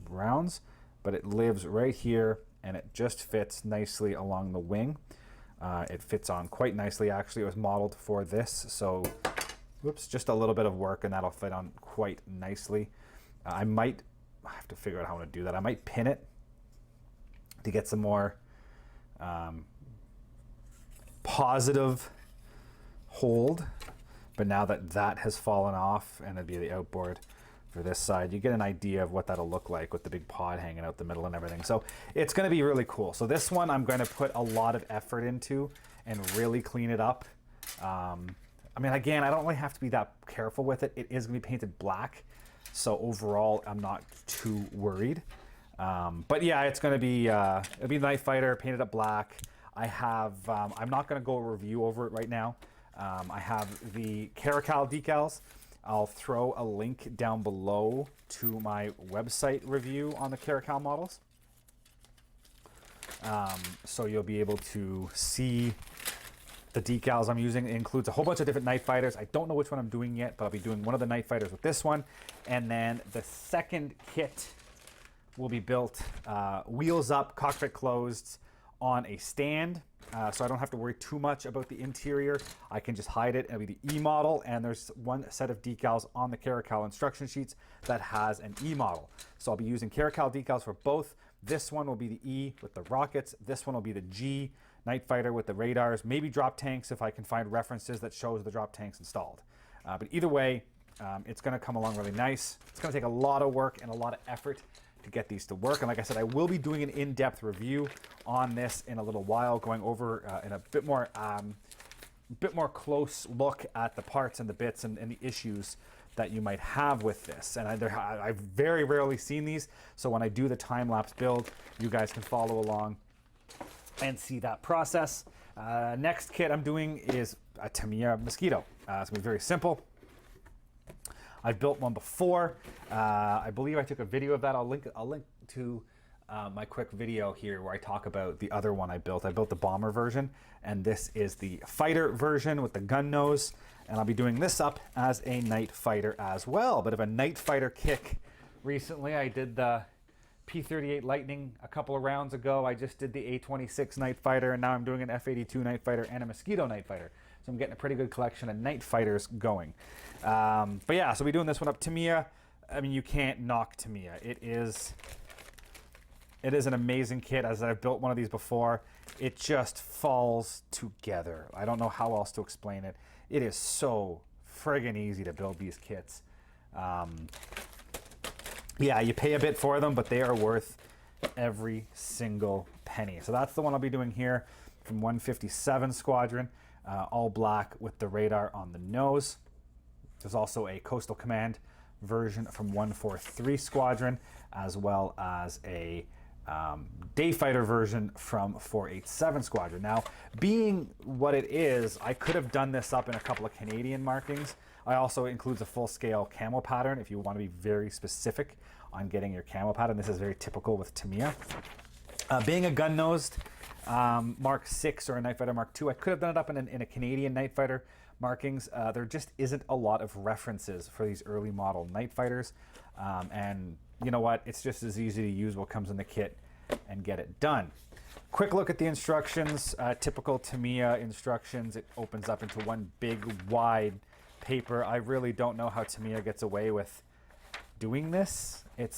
rounds, but it lives right here and it just fits nicely along the wing. It fits on quite nicely, actually. It was modeled for this, so whoops, just a little bit of work and that'll fit on quite nicely. I have to figure out how to do that. I might pin it to get some more positive hold, but now that has fallen off and it'd be the outboard for this side, you get an idea of what that'll look like with the big pod hanging out the middle and everything. So it's going to be really cool. So this one I'm going to put a lot of effort into and really clean it up. I mean, again, I don't really have to be that careful with it. It is going to be painted black, so overall I'm not too worried. But yeah, it's going to be it'll be Night Fighter painted up black. I have I'm not going to go review over it right now. I have the Caracal decals. I'll throw a link down below to my website review on the Caracal models. So you'll be able to see the decals I'm using. It includes a whole bunch of different Night Fighters. I don't know which one I'm doing yet, but I'll be doing one of the Night Fighters with this one. And then the second kit will be built wheels up, cockpit closed, on a stand, so I don't have to worry too much about the interior. I can just hide it. It'll be the E model, and there's one set of decals on the Caracal instruction sheets that has an E model. So I'll be using Caracal decals for both. This one will be the E with the rockets. This one will be the G Night Fighter with the radars, maybe drop tanks if I can find references that shows the drop tanks installed. But either way, it's going to come along really nice. It's going to take a lot of work and a lot of effort to get these to work. And like I said, I will be doing an in-depth review on this in a little while, going over in a bit more close look at the parts and the bits and the issues that you might have with this. And I've very rarely seen these, so when I do the time-lapse build, you guys can follow along and see that process. Next kit I'm doing is a Tamiya Mosquito. It's going to be very simple. I've built one before. I believe I took a video of that. I'll link to my quick video here where I talk about the other one I built. I built the bomber version, and this is the fighter version with the gun nose. And I'll be doing this up as a Night Fighter as well. Bit of a Night Fighter kick. Recently, I did the P-38 Lightning a couple of rounds ago. I just did the A-26 Night Fighter, and now I'm doing an F-82 Night Fighter and a Mosquito Night Fighter. So I'm getting a pretty good collection of Night Fighters going. But yeah, so we'll be doing this one up. Tamiya, I mean, you can't knock Tamiya. It is an amazing kit. As I've built one of these before, it just falls together. I don't know how else to explain it. It is so friggin' easy to build these kits. Yeah, you pay a bit for them, but they are worth every single penny. So that's the one I'll be doing here from 157 Squadron. All black with the radar on the nose. There's also a Coastal Command version from 143 Squadron, as well as a Day Fighter version from 487 Squadron. Now, being what it is, I could have done this up in a couple of Canadian markings. I also includes a full-scale camo pattern if you want to be very specific on getting your camo pattern. This is very typical with Tamiya. Being a gun-nosed Mark 6 or a Night Fighter Mark 2, I could have done it up in a Canadian Night Fighter markings. There just isn't a lot of references for these early model Night Fighters. And you know what? It's just as easy to use what comes in the kit and get it done. Quick look at the instructions. Typical Tamiya instructions. It opens up into one big, wide paper. I really don't know how Tamiya gets away with doing this. It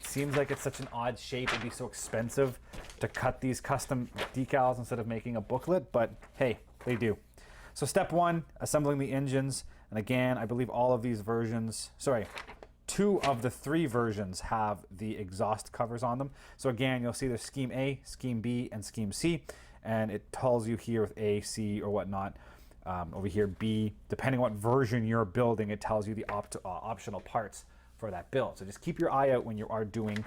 seems like it's such an odd shape. It'd be so expensive to cut these custom decals instead of making a booklet, but hey, they do. So step one, assembling the engines. And again, I believe all of these versions, sorry, 2 of the 3 versions have the exhaust covers on them. So again, you'll see there's scheme A, scheme B, and scheme C. And it tells you here with A, C, or whatnot. Over here, B, depending on what version you're building, it tells you the optional parts for that build. So just keep your eye out when you are doing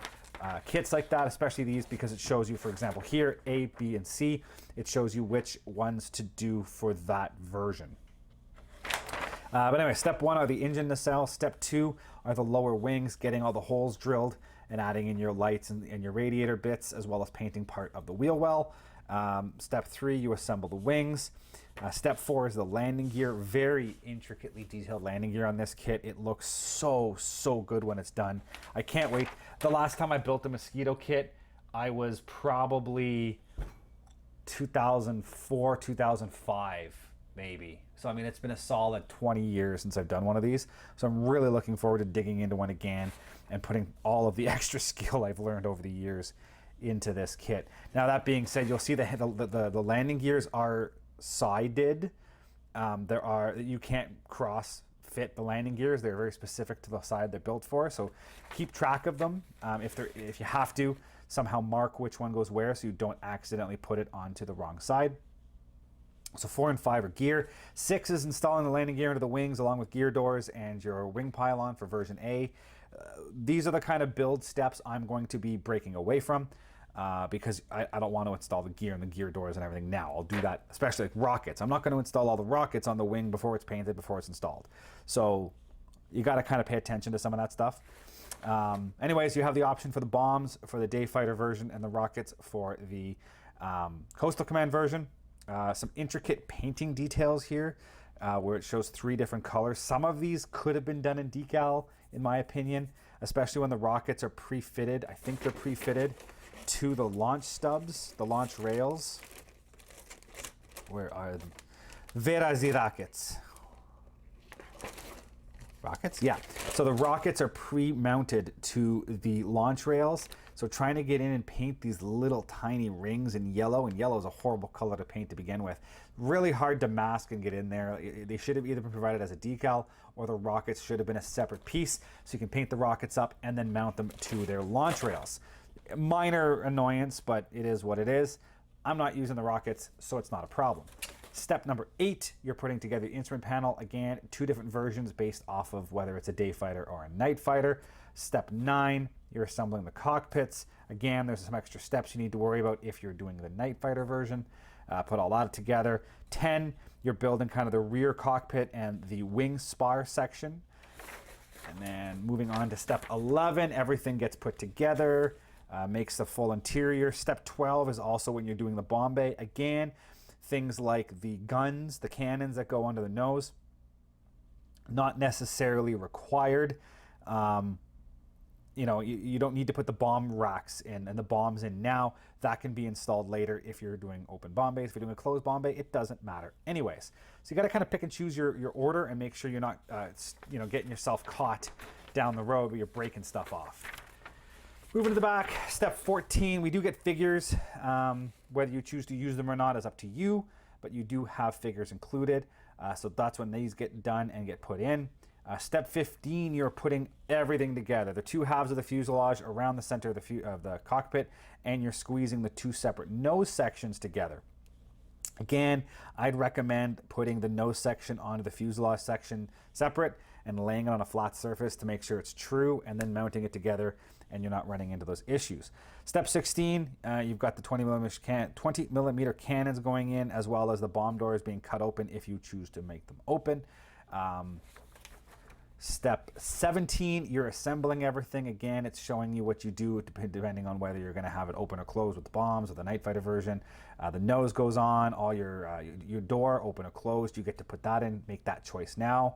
kits like that, especially these, because it shows you, for example, here, A, B, and C, it shows you which ones to do for that version. But anyway, step 1 are the engine nacelle. Step 2 are the lower wings, getting all the holes drilled and adding in your lights and your radiator bits, as well as painting part of the wheel well. Step 3, you assemble the wings. Step 4 is the landing gear. Very intricately detailed landing gear on this kit. It looks so good when it's done. I can't wait. The last time I built the Mosquito kit, I was probably 2004, 2005, maybe. So, I mean, it's been a solid 20 years since I've done one of these. So I'm really looking forward to digging into one again and putting all of the extra skill I've learned over the years into this kit. Now, that being said, you'll see the landing gears are sided. You can't cross fit the landing gears. They're very specific to the side they're built for. So keep track of them. If you have to, somehow mark which one goes where so you don't accidentally put it onto the wrong side. So 4 and 5 are gear. 6 is installing the landing gear into the wings along with gear doors and your wing pylon for version A. These are the kind of build steps I'm going to be breaking away from because I don't want to install the gear and the gear doors and everything now. I'll do that, especially like rockets. I'm not going to install all the rockets on the wing before it's painted, before it's installed. So you got to kind of pay attention to some of that stuff. Anyways, you have the option for the bombs for the Dayfighter version and the rockets for the Coastal Command version. Some intricate painting details here where it shows 3 different colors. Some of these could have been done in decal, in my opinion, especially when the rockets are pre-fitted. I think they're pre-fitted to the launch stubs, the launch rails. Where are them? Where are the rockets? Rockets? Yeah. So the rockets are pre-mounted to the launch rails. So trying to get in and paint these little tiny rings in yellow, and yellow is a horrible color to paint to begin with. Really hard to mask and get in there. They should have either been provided as a decal or the rockets should have been a separate piece so you can paint the rockets up and then mount them to their launch rails. Minor annoyance, but it is what it is. I'm not using the rockets, so it's not a problem. Step number 8, you're putting together the instrument panel. Again, 2 different versions based off of whether it's a day fighter or a night fighter. Step 9, you're assembling the cockpits. Again, there's some extra steps you need to worry about if you're doing the night fighter version. Put all that together. 10, you're building kind of the rear cockpit and the wing spar section. And then moving on to step 11, everything gets put together, makes the full interior. Step 12 is also when you're doing the bomb bay. Again, things like the guns, the cannons that go under the nose, not necessarily required. You don't need to put the bomb racks in and the bombs in now. That can be installed later if you're doing open bomb bays. If you're doing a closed bomb bay, it doesn't matter. Anyways, so you got to kind of pick and choose your order and make sure you're not, getting yourself caught down the road where you're breaking stuff off. Moving to the back, step 14, we do get figures. Whether you choose to use them or not is up to you, but you do have figures included. So that's when these get done and get put in. Step 15, you're putting everything together. The 2 halves of the fuselage around the center of the cockpit, and you're squeezing the 2 separate nose sections together. Again, I'd recommend putting the nose section onto the fuselage section separate and laying it on a flat surface to make sure it's true, and then mounting it together and you're not running into those issues. Step 16, you've got the 20 millimeter cannons going in, as well as the bomb doors being cut open if you choose to make them open. Step 17, you're assembling everything. Again, it's showing you what you do depending on whether you're going to have it open or closed with the bombs or the night fighter version. The nose goes on, all your door open or closed. You get to put that in, make that choice now.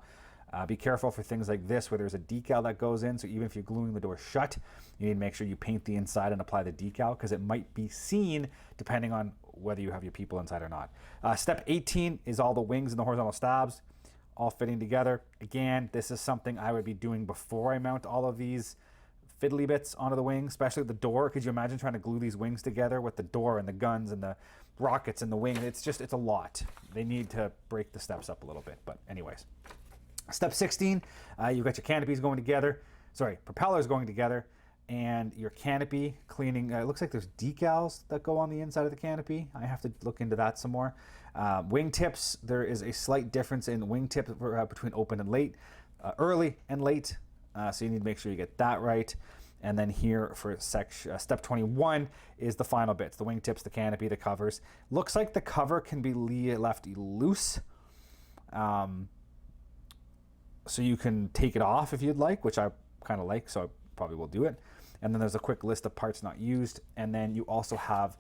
Be careful for things like this where there's a decal that goes in. So even if you're gluing the door shut, you need to make sure you paint the inside and apply the decal because it might be seen depending on whether you have your people inside or not. Step 18 is all the wings and the horizontal stabs all fitting together. Again, this is something I would be doing before I mount all of these fiddly bits onto the wing, especially the door. Could you imagine trying to glue these wings together with the door and the guns and the rockets and the wing? It's a lot. They need to break the steps up a little bit. But anyways, step 16, you've got your canopies going together. Sorry, propellers going together, and your canopy cleaning. It looks like there's decals that go on the inside of the canopy. I have to look into that some more. Wing tips, there is a slight difference in wing tips between open and late, early and late. So you need to make sure you get that right. And then here for step 21 is the final bits, the wingtips, the canopy, the covers. Looks like the cover can be left loose. So you can take it off if you'd like, which I kind of like, so I probably will do it. And then there's a quick list of parts not used. And then you also have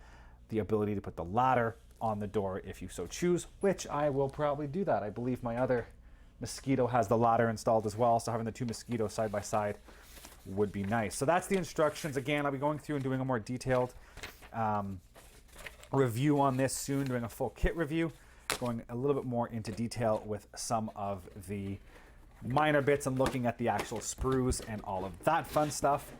the ability to put the ladder on the door if you so choose, which I will probably do that. I believe my other Mosquito has the ladder installed as well, so having the two Mosquitoes side by side would be nice. So that's the instructions. Again, I'll be going through and doing a more detailed review on this soon, doing a full kit review, going a little bit more into detail with some of the minor bits and looking at the actual sprues and all of that fun stuff.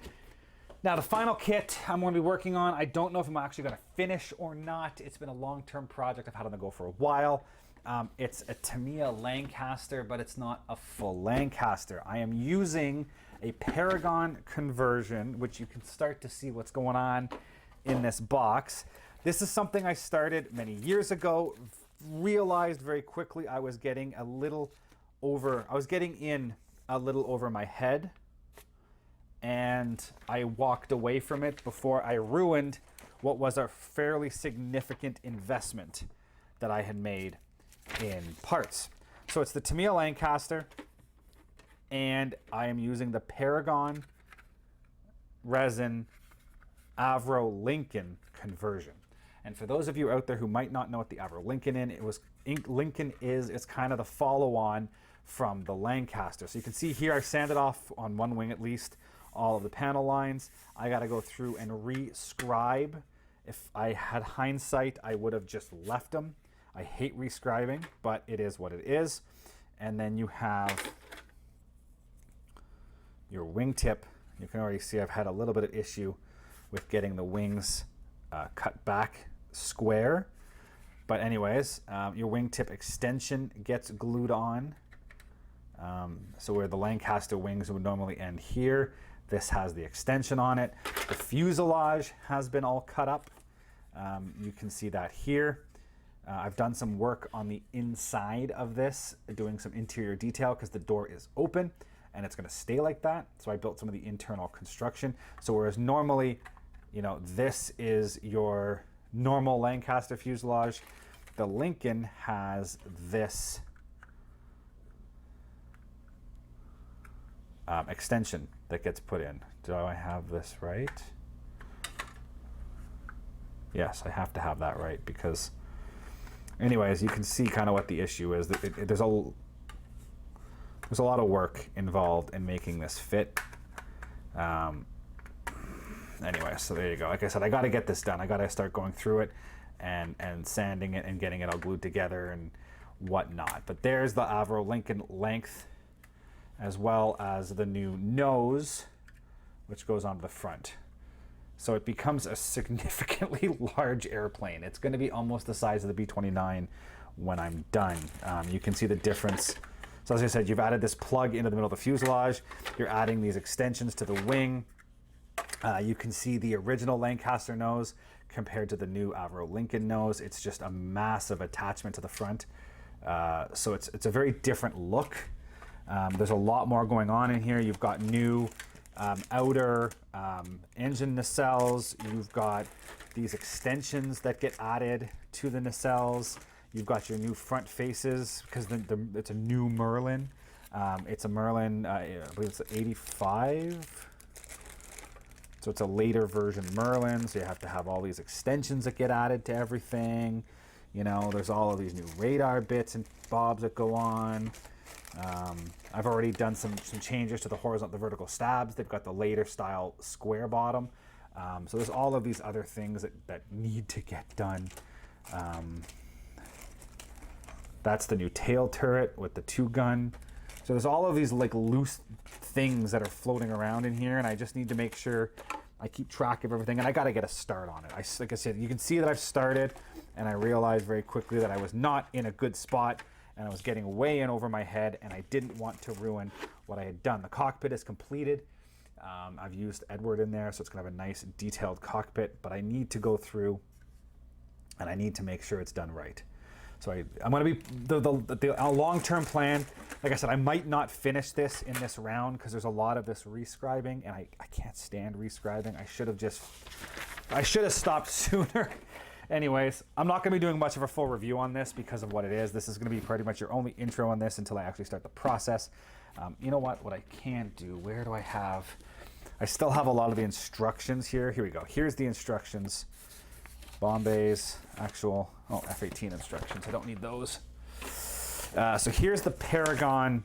Now, the final kit I'm going to be working on, I don't know if I'm actually going to finish or not. It's been a long-term project I've had on the go for a while. It's a Tamiya Lancaster, but it's not a full Lancaster. I am using a Paragon conversion, which you can start to see what's going on in this box. This is something I started many years ago, realized very quickly I was getting in a little over my head, and I walked away from it before I ruined what was a fairly significant investment that I had made in parts. So it's the Tamiya Lancaster, and I am using the Paragon resin Avro Lincoln conversion. And for those of you out there who might not know what the Avro Lincoln is, it's kind of the follow-on from the Lancaster. So you can see here I sanded off on one wing at least all of the panel lines. I got to go through and re-scribe. If I had hindsight, I would have just left them. I hate rescribing, but it is what it is. And then you have your wingtip. You can already see I've had a little bit of issue with getting the wings cut back square. But anyways, your wingtip extension gets glued on. So where the Lancaster wings would normally end here, this has the extension on it. The fuselage has been all cut up. You can see that here. I've done some work on the inside of this, doing some interior detail because the door is open and it's going to stay like that. So I built some of the internal construction. So whereas normally, you know, this is your normal Lancaster fuselage, the Lincoln has this extension that gets put in. Do I have this right? Yes, I have to have that right because anyways, you can see kind of what the issue is. There's a lot of work involved in making this fit. Anyway, so there you go. Like I said, I got to get this done. I got to start going through it and sanding it and getting it all glued together and whatnot. But there's the Avro Lincoln length, as well as the new nose, which goes onto the front. So it becomes a significantly large airplane. It's going to be almost the size of the B-29 when I'm done. You can see the difference. So as I said, you've added this plug into the middle of the fuselage. You're adding these extensions to the wing. You can see the original Lancaster nose compared to the new Avro Lincoln nose. It's just a massive attachment to the front. So it's a very different look. There's a lot more going on in here. You've got new outer engine nacelles. You've got these extensions that get added to the nacelles. You've got your new front faces because it's a new Merlin. It's a Merlin, I believe it's 85. So it's a later version Merlin. So you have to have all these extensions that get added to everything. You know, there's all of these new radar bits and bobs that go on. I've already done some changes to the horizontal, the vertical stabs. They've got the later style square bottom. So there's all of these other things that need to get done. That's the new tail turret with the 2-gun. So there's all of these like loose things that are floating around in here, and I just need to make sure I keep track of everything, and I got to get a start on it. Like I said, you can see that I've started, and I realized very quickly that I was not in a good spot, and I was getting way in over my head, and I didn't want to ruin what I had done. The cockpit is completed. I've used Edward in there, so it's going to have a nice detailed cockpit, but I need to go through, and I need to make sure it's done right. So I'm going to be, the long-term plan, like I said, I might not finish this in this round because there's a lot of this rescribing, and I can't stand rescribing. I should have stopped sooner. Anyways, I'm not going to be doing much of a full review on this because of what it is. This is going to be pretty much your only intro on this until I actually start the process. You know what I can do, where do I have, I still have a lot of the instructions here. Here we go. Here's the instructions. Bombay's actual, F-18 instructions. I don't need those. So here's the Paragon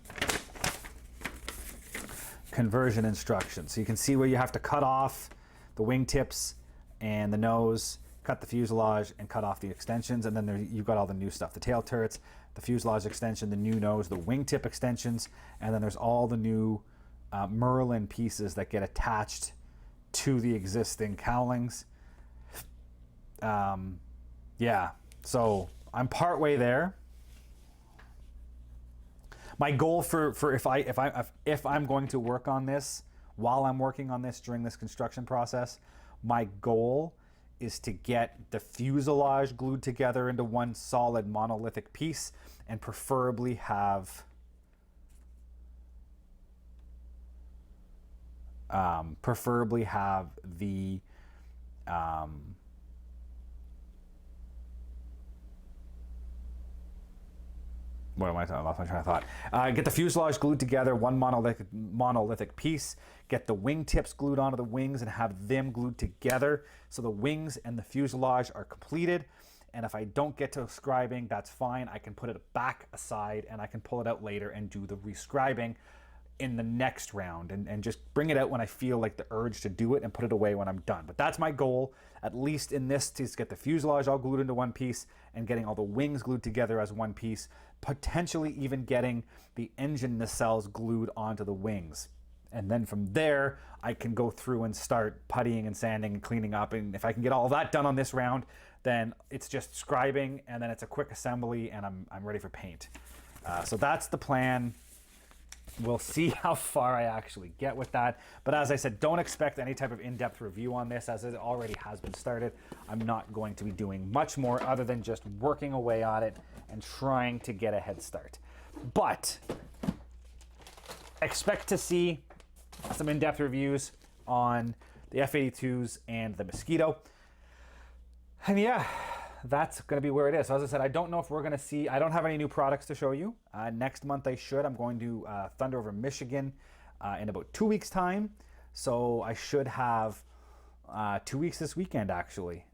conversion instructions. So you can see where you have to cut off the wingtips and the nose, cut the fuselage, and cut off the extensions. And then you've got all the new stuff. The tail turrets, the fuselage extension, the new nose, the wingtip extensions, and then there's all the new Merlin pieces that get attached to the existing cowlings. Yeah, so I'm partway there. My goal for if I'm going to work on this while I'm working on this during this construction process, my goal is to get the fuselage glued together into one solid monolithic piece, and preferably have the what am I talking about? I lost my train of thought. Get the fuselage glued together, one monolithic piece. Get the wingtips glued onto the wings and have them glued together so the wings and the fuselage are completed. And if I don't get to scribing, that's fine. I can put it back aside and I can pull it out later and do the rescribing in the next round and just bring it out when I feel like the urge to do it and put it away when I'm done. But that's my goal, at least in this, to get the fuselage all glued into one piece and getting all the wings glued together as one piece, potentially even getting the engine nacelles glued onto the wings. And then from there, I can go through and start puttying and sanding and cleaning up. And if I can get all that done on this round, then it's just scribing, and then it's a quick assembly, and I'm ready for paint. So that's the plan. We'll see how far I actually get with that. But as I said, don't expect any type of in-depth review on this, as it already has been started. I'm not going to be doing much more other than just working away on it and trying to get a head start. But expect to see some in-depth reviews on the F-82s and the Mosquito. And yeah, that's going to be where it is. So as I said, I don't know if we're going to see, I don't have any new products to show you. Next month I should. I'm going to Thunder over Michigan in about 2 weeks' time. So I should have 2 weeks this weekend, actually.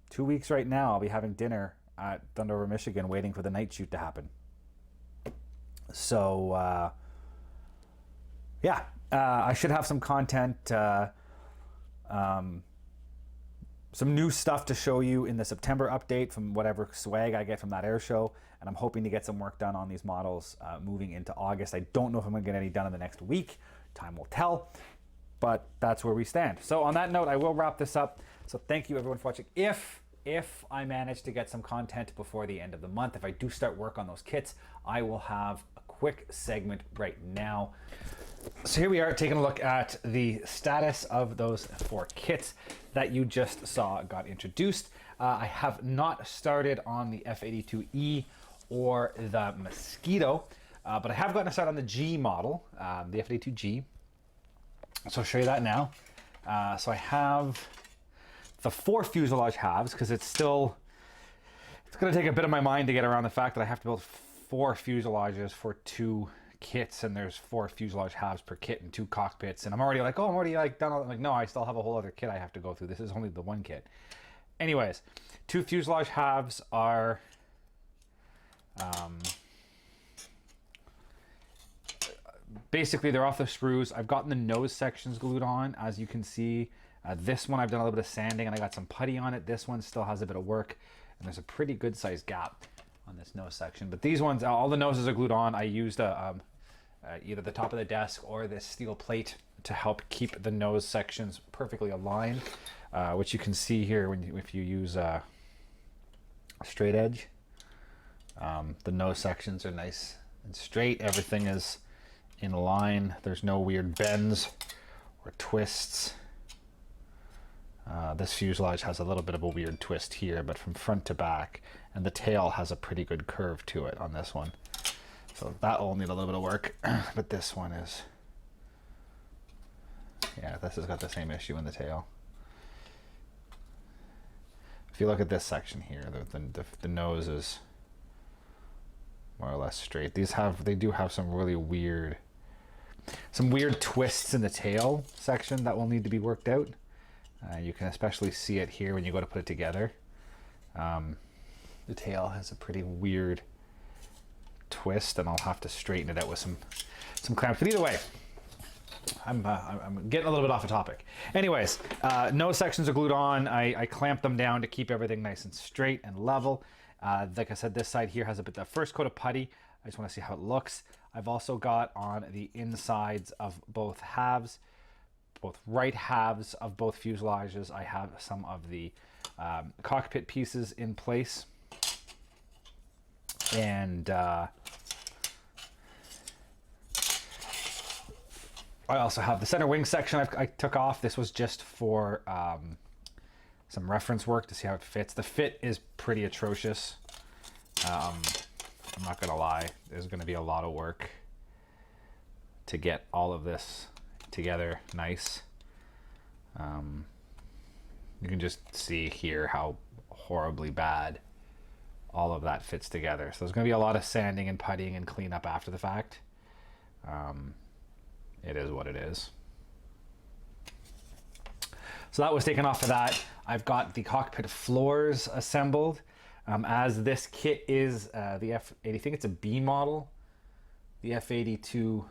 2 weeks right now, I'll be having dinner at Thunder over Michigan waiting for the night shoot to happen. So yeah, I should have some content, some new stuff to show you in the September update from whatever swag I get from that air show, and I'm hoping to get some work done on these models moving into August. I don't know if I'm going to get any done in the next week. Time will tell, but that's where we stand. So on that note, I will wrap this up. So thank you everyone for watching. If I manage to get some content before the end of the month, if I do start work on those kits, I will have a quick segment right now. So here we are taking a look at the status of those 4 kits that you just saw got introduced. I have not started on the F-82E or the Mosquito, but I have gotten a start on the G model, the F-82G. So I'll show you that now. So I have the 4 fuselage halves, because it's going to take a bit of my mind to get around the fact that I have to build 4 fuselages for 2 kits, and there's 4 fuselage halves per kit and 2 cockpits, and I'm already like done all. I'm like, no, I still have a whole other kit I have to go through. This is only the 1 kit. Anyways, 2 fuselage halves are basically they're off the sprues. I've gotten the nose sections glued on, as you can see. This one I've done a little bit of sanding and I got some putty on it. This one still has a bit of work, and there's a pretty good sized gap on this nose section. But these ones, all the noses are glued on. I used either the top of the desk or this steel plate to help keep the nose sections perfectly aligned, which you can see here if you use a straight edge. The nose sections are nice and straight. Everything is in line. There's no weird bends or twists. This fuselage has a little bit of a weird twist here, but from front to back, and the tail has a pretty good curve to it on this one. So that will need a little bit of work, but this one is, yeah, this has got the same issue in the tail. If you look at this section here, the nose is more or less straight. They do have some really weird twists in the tail section that will need to be worked out. You can especially see it here when you go to put it together. The tail has a pretty weird twist, and I'll have to straighten it out with some clamps. But either way, I'm getting a little bit off the topic. Anyways, nose sections are glued on. I clamped them down to keep everything nice and straight and level. Like I said, this side here has a bit the first coat of putty. I just want to see how it looks. I've also got on the insides of both halves, both right halves of both fuselages, I have some of the cockpit pieces in place. And I also have the center wing section I took off. This was just for some reference work to see how it fits. The fit is pretty atrocious. I'm not gonna lie, there's gonna be a lot of work to get all of this together nice. You can just see here how horribly bad all of that fits together. So there's going to be a lot of sanding and puttying and cleanup after the fact. It is what it is. So that was taken off of that. I've got the cockpit floors assembled. As this kit is the F80, I think it's a B model. The F82,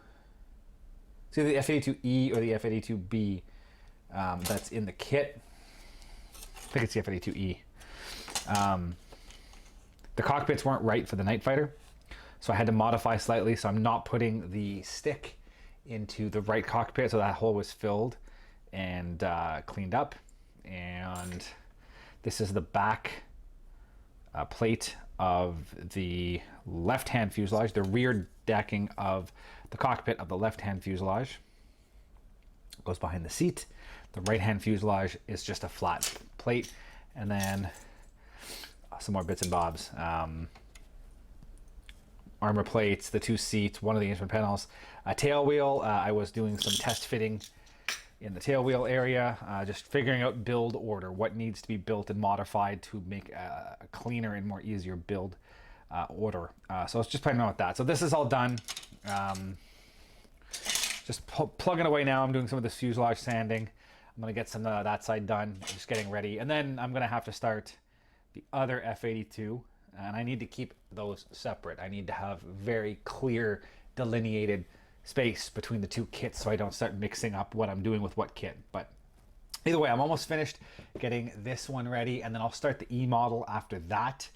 it's either the F82E or the F82B that's in the kit. I think it's the F82E. The cockpits weren't right for the Night Fighter, so I had to modify slightly. So I'm not putting the stick into the right cockpit, so that hole was filled and cleaned up. And this is the back plate of the left-hand fuselage, the rear decking of the cockpit of the left-hand fuselage. Goes behind the seat. The right-hand fuselage is just a flat plate, and then some more bits and bobs. Armor plates, the two seats, one of the instrument panels, a tail wheel. I was doing some test fitting in the tail wheel area, just figuring out build order, what needs to be built and modified to make a cleaner and more easier build order. So I was just playing around with that. So this is all done. Just plugging away now. I'm doing some of this fuselage sanding. I'm gonna get some of that side done, just getting ready. And then I'm gonna have to start the other F82, and I need to keep those separate. I need to have very clear delineated space between the two kits so I don't start mixing up what I'm doing with what kit. But either way, I'm almost finished getting this one ready, and then I'll start the E model after that.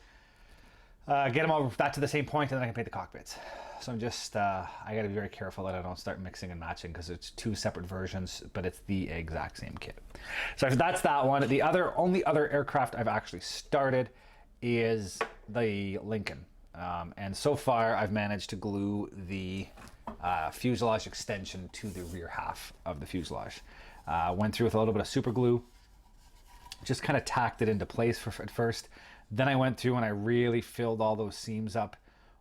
Get them all that to the same point, and then I can paint the cockpits. So I'm just, I gotta be very careful that I don't start mixing and matching, because it's two separate versions, but it's the exact same kit. So that's that one. The only other aircraft I've actually started is the Lincoln. And so far I've managed to glue the fuselage extension to the rear half of the fuselage. Went through with a little bit of super glue, just kind of tacked it into place at first. Then I went through and I really filled all those seams up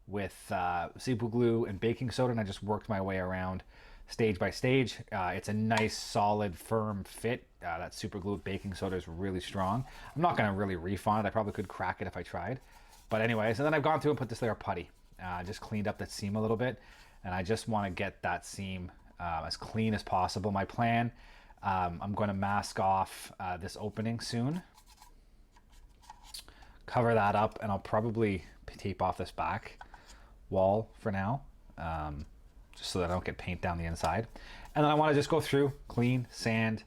with super glue and baking soda, and I just worked my way around stage by stage. It's a nice, solid, firm fit. That super glue with baking soda is really strong. I'm not gonna really refund it. I probably could crack it if I tried. But anyways, and then I've gone through and put this layer of putty. Just cleaned up that seam a little bit, and I just wanna get that seam as clean as possible. My plan, I'm gonna mask off this opening soon. Cover that up, and I'll probably tape off this back wall for now. just so that I don't get paint down the inside. And then I want to just go through, clean, sand,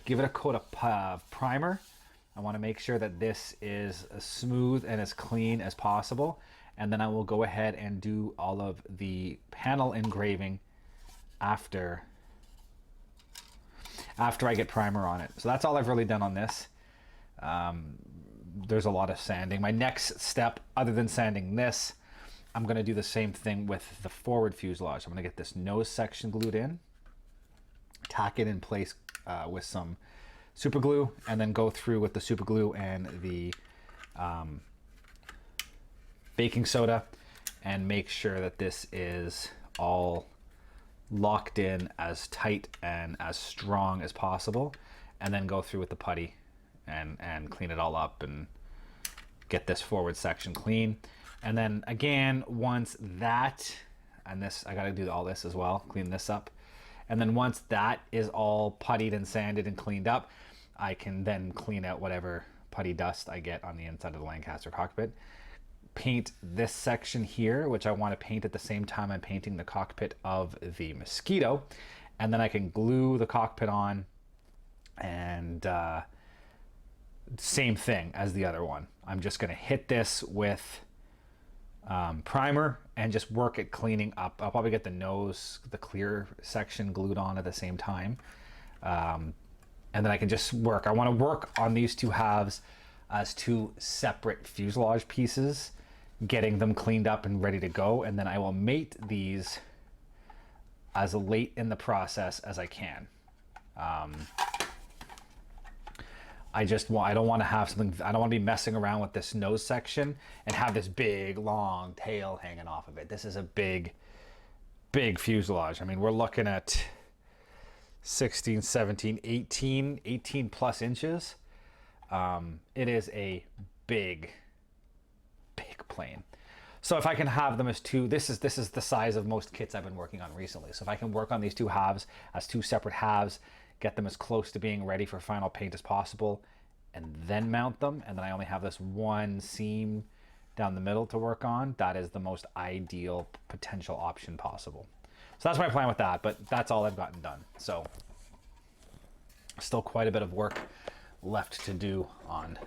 give it a coat of primer. I want to make sure that this is as smooth and as clean as possible. And then I will go ahead and do all of the panel engraving after I get primer on it. So that's all I've really done on this. There's a lot of sanding. My next step, other than sanding this, I'm going to do the same thing with the forward fuselage. I'm going to get this nose section glued in, tack it in place with some super glue, and then go through with the super glue and the baking soda and make sure that this is all locked in as tight and as strong as possible, and then go through with the putty and clean it all up and get this forward section clean. And then again, once that, and this, I gotta do all this as well, clean this up. And then once that is all puttied and sanded and cleaned up, I can then clean out whatever putty dust I get on the inside of the Lancaster cockpit. Paint this section here, which I want to paint at the same time I'm painting the cockpit of the Mosquito. And then I can glue the cockpit on, and same thing as the other one. I'm just going to hit this with primer and just work at cleaning up. I'll probably get the nose, the clear section glued on at the same time. And then I can just work. I want to work on these two halves as two separate fuselage pieces, getting them cleaned up and ready to go. And then I will mate these as late in the process as I can. I don't want to have something, I don't want to be messing around with this nose section and have this big long tail hanging off of it. This is a big fuselage. I mean, we're looking at 16, 17, 18 plus inches. It is a big plane. So if I can have them as two, this is the size of most kits I've been working on recently. So if I can work on these two halves as two separate halves, get them as close to being ready for final paint as possible, and then mount them, and then I only have this one seam down the middle to work on, that is the most ideal potential option possible. So that's my plan with that, but that's all I've gotten done. So still quite a bit of work left to do on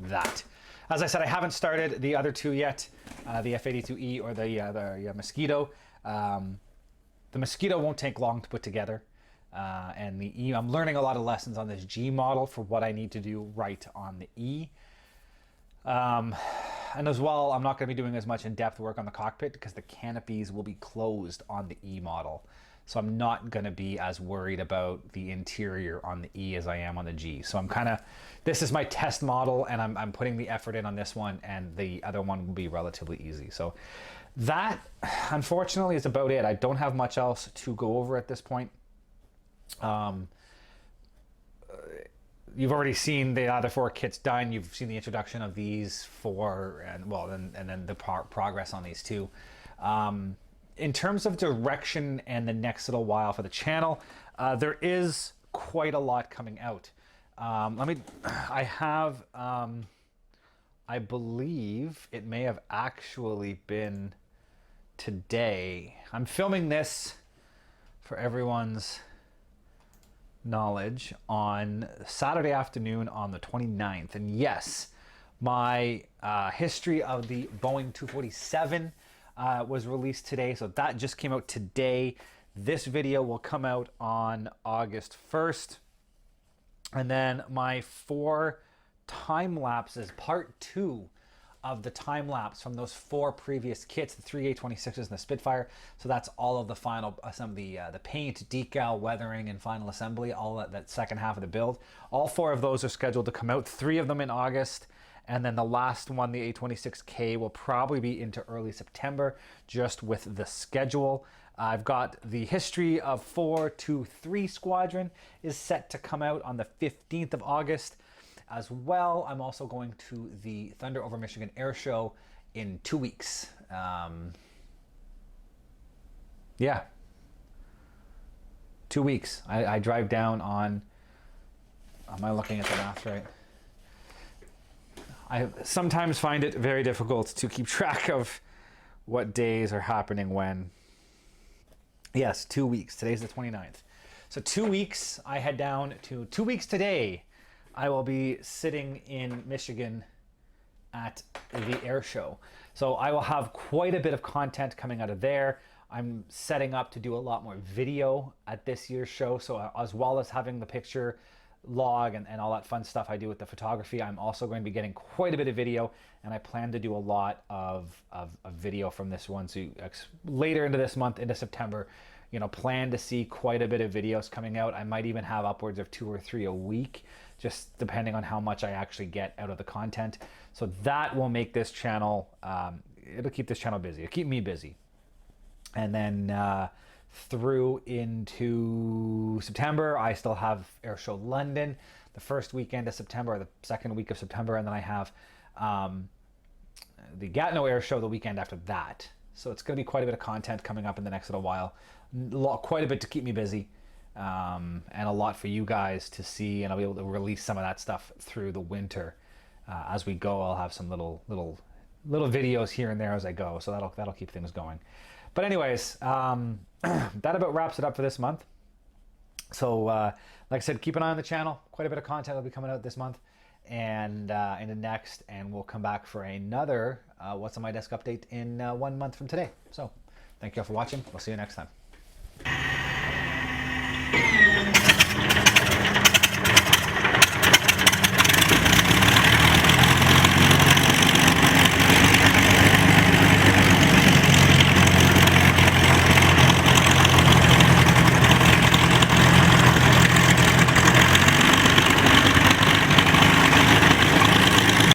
that. As I said, I haven't started the other two yet, the F-82E or the Mosquito. The Mosquito won't take long to put together. And the E, I'm learning a lot of lessons on this G model for what I need to do right on the E. And as well, I'm not going to be doing as much in-depth work on the cockpit because the canopies will be closed on the E model. So I'm not going to be as worried about the interior on the E as I am on the G. So I'm kind of, this is my test model, and I'm putting the effort in on this one, and the other one will be relatively easy. So that, unfortunately, is about it. I don't have much else to go over at this point. You've already seen the other four kits done. You've seen the introduction of these four, and well, and then the progress on these two. In terms of direction and the next little while for the channel, there is quite a lot coming out. I have, I believe it may have actually been today. I'm filming this for everyone's knowledge on Saturday afternoon on the 29th. And yes, my history of the Boeing 247 was released today, so that just came out today. This video will come out on August 1st. And then my 4 time lapses, part 2 of the time lapse from those 4 previous kits, the 3 A26s and the Spitfire. So that's all of the final assembly, the paint, decal, weathering, and final assembly, all that second half of the build. All 4 of those are scheduled to come out, 3 of them in August. And then the last one, the A26K, will probably be into early September, just with the schedule. I've got the history of 423 Squadron is set to come out on the 15th of August. As well, I'm also going to the Thunder over Michigan Air Show in 2 weeks. Yeah. 2 weeks. I drive down on, am I looking at the math right? I sometimes find it very difficult to keep track of what days are happening when. Yes, 2 weeks. Today's the 29th. So 2 weeks, I head down to 2 weeks today. I will be sitting in Michigan at the air show. So I will have quite a bit of content coming out of there. I'm setting up to do a lot more video at this year's show. So as well as having the picture log and all that fun stuff I do with the photography, I'm also going to be getting quite a bit of video, and I plan to do a lot of video from this one. So later into this month, into September, you know, plan to see quite a bit of videos coming out. I might even have upwards of 2 or 3 a week, just depending on how much I actually get out of the content. So that will make this channel, it'll keep this channel busy. It'll keep me busy. And then through into September, I still have Airshow London the first weekend of September, or the second week of September, and then I have the Gatineau Airshow the weekend after that. So it's going to be quite a bit of content coming up in the next little while. Quite a bit to keep me busy, and a lot for you guys to see, and I'll be able to release some of that stuff through the winter. As we go, I'll have some little videos here and there as I go, so that'll keep things going. But anyways, that about wraps it up for this month. So like I said, keep an eye on the channel. Quite a bit of content will be coming out this month and into next, and we'll come back for another What's on My Desk update in 1 month from today. So thank you all for watching. We'll see you next time.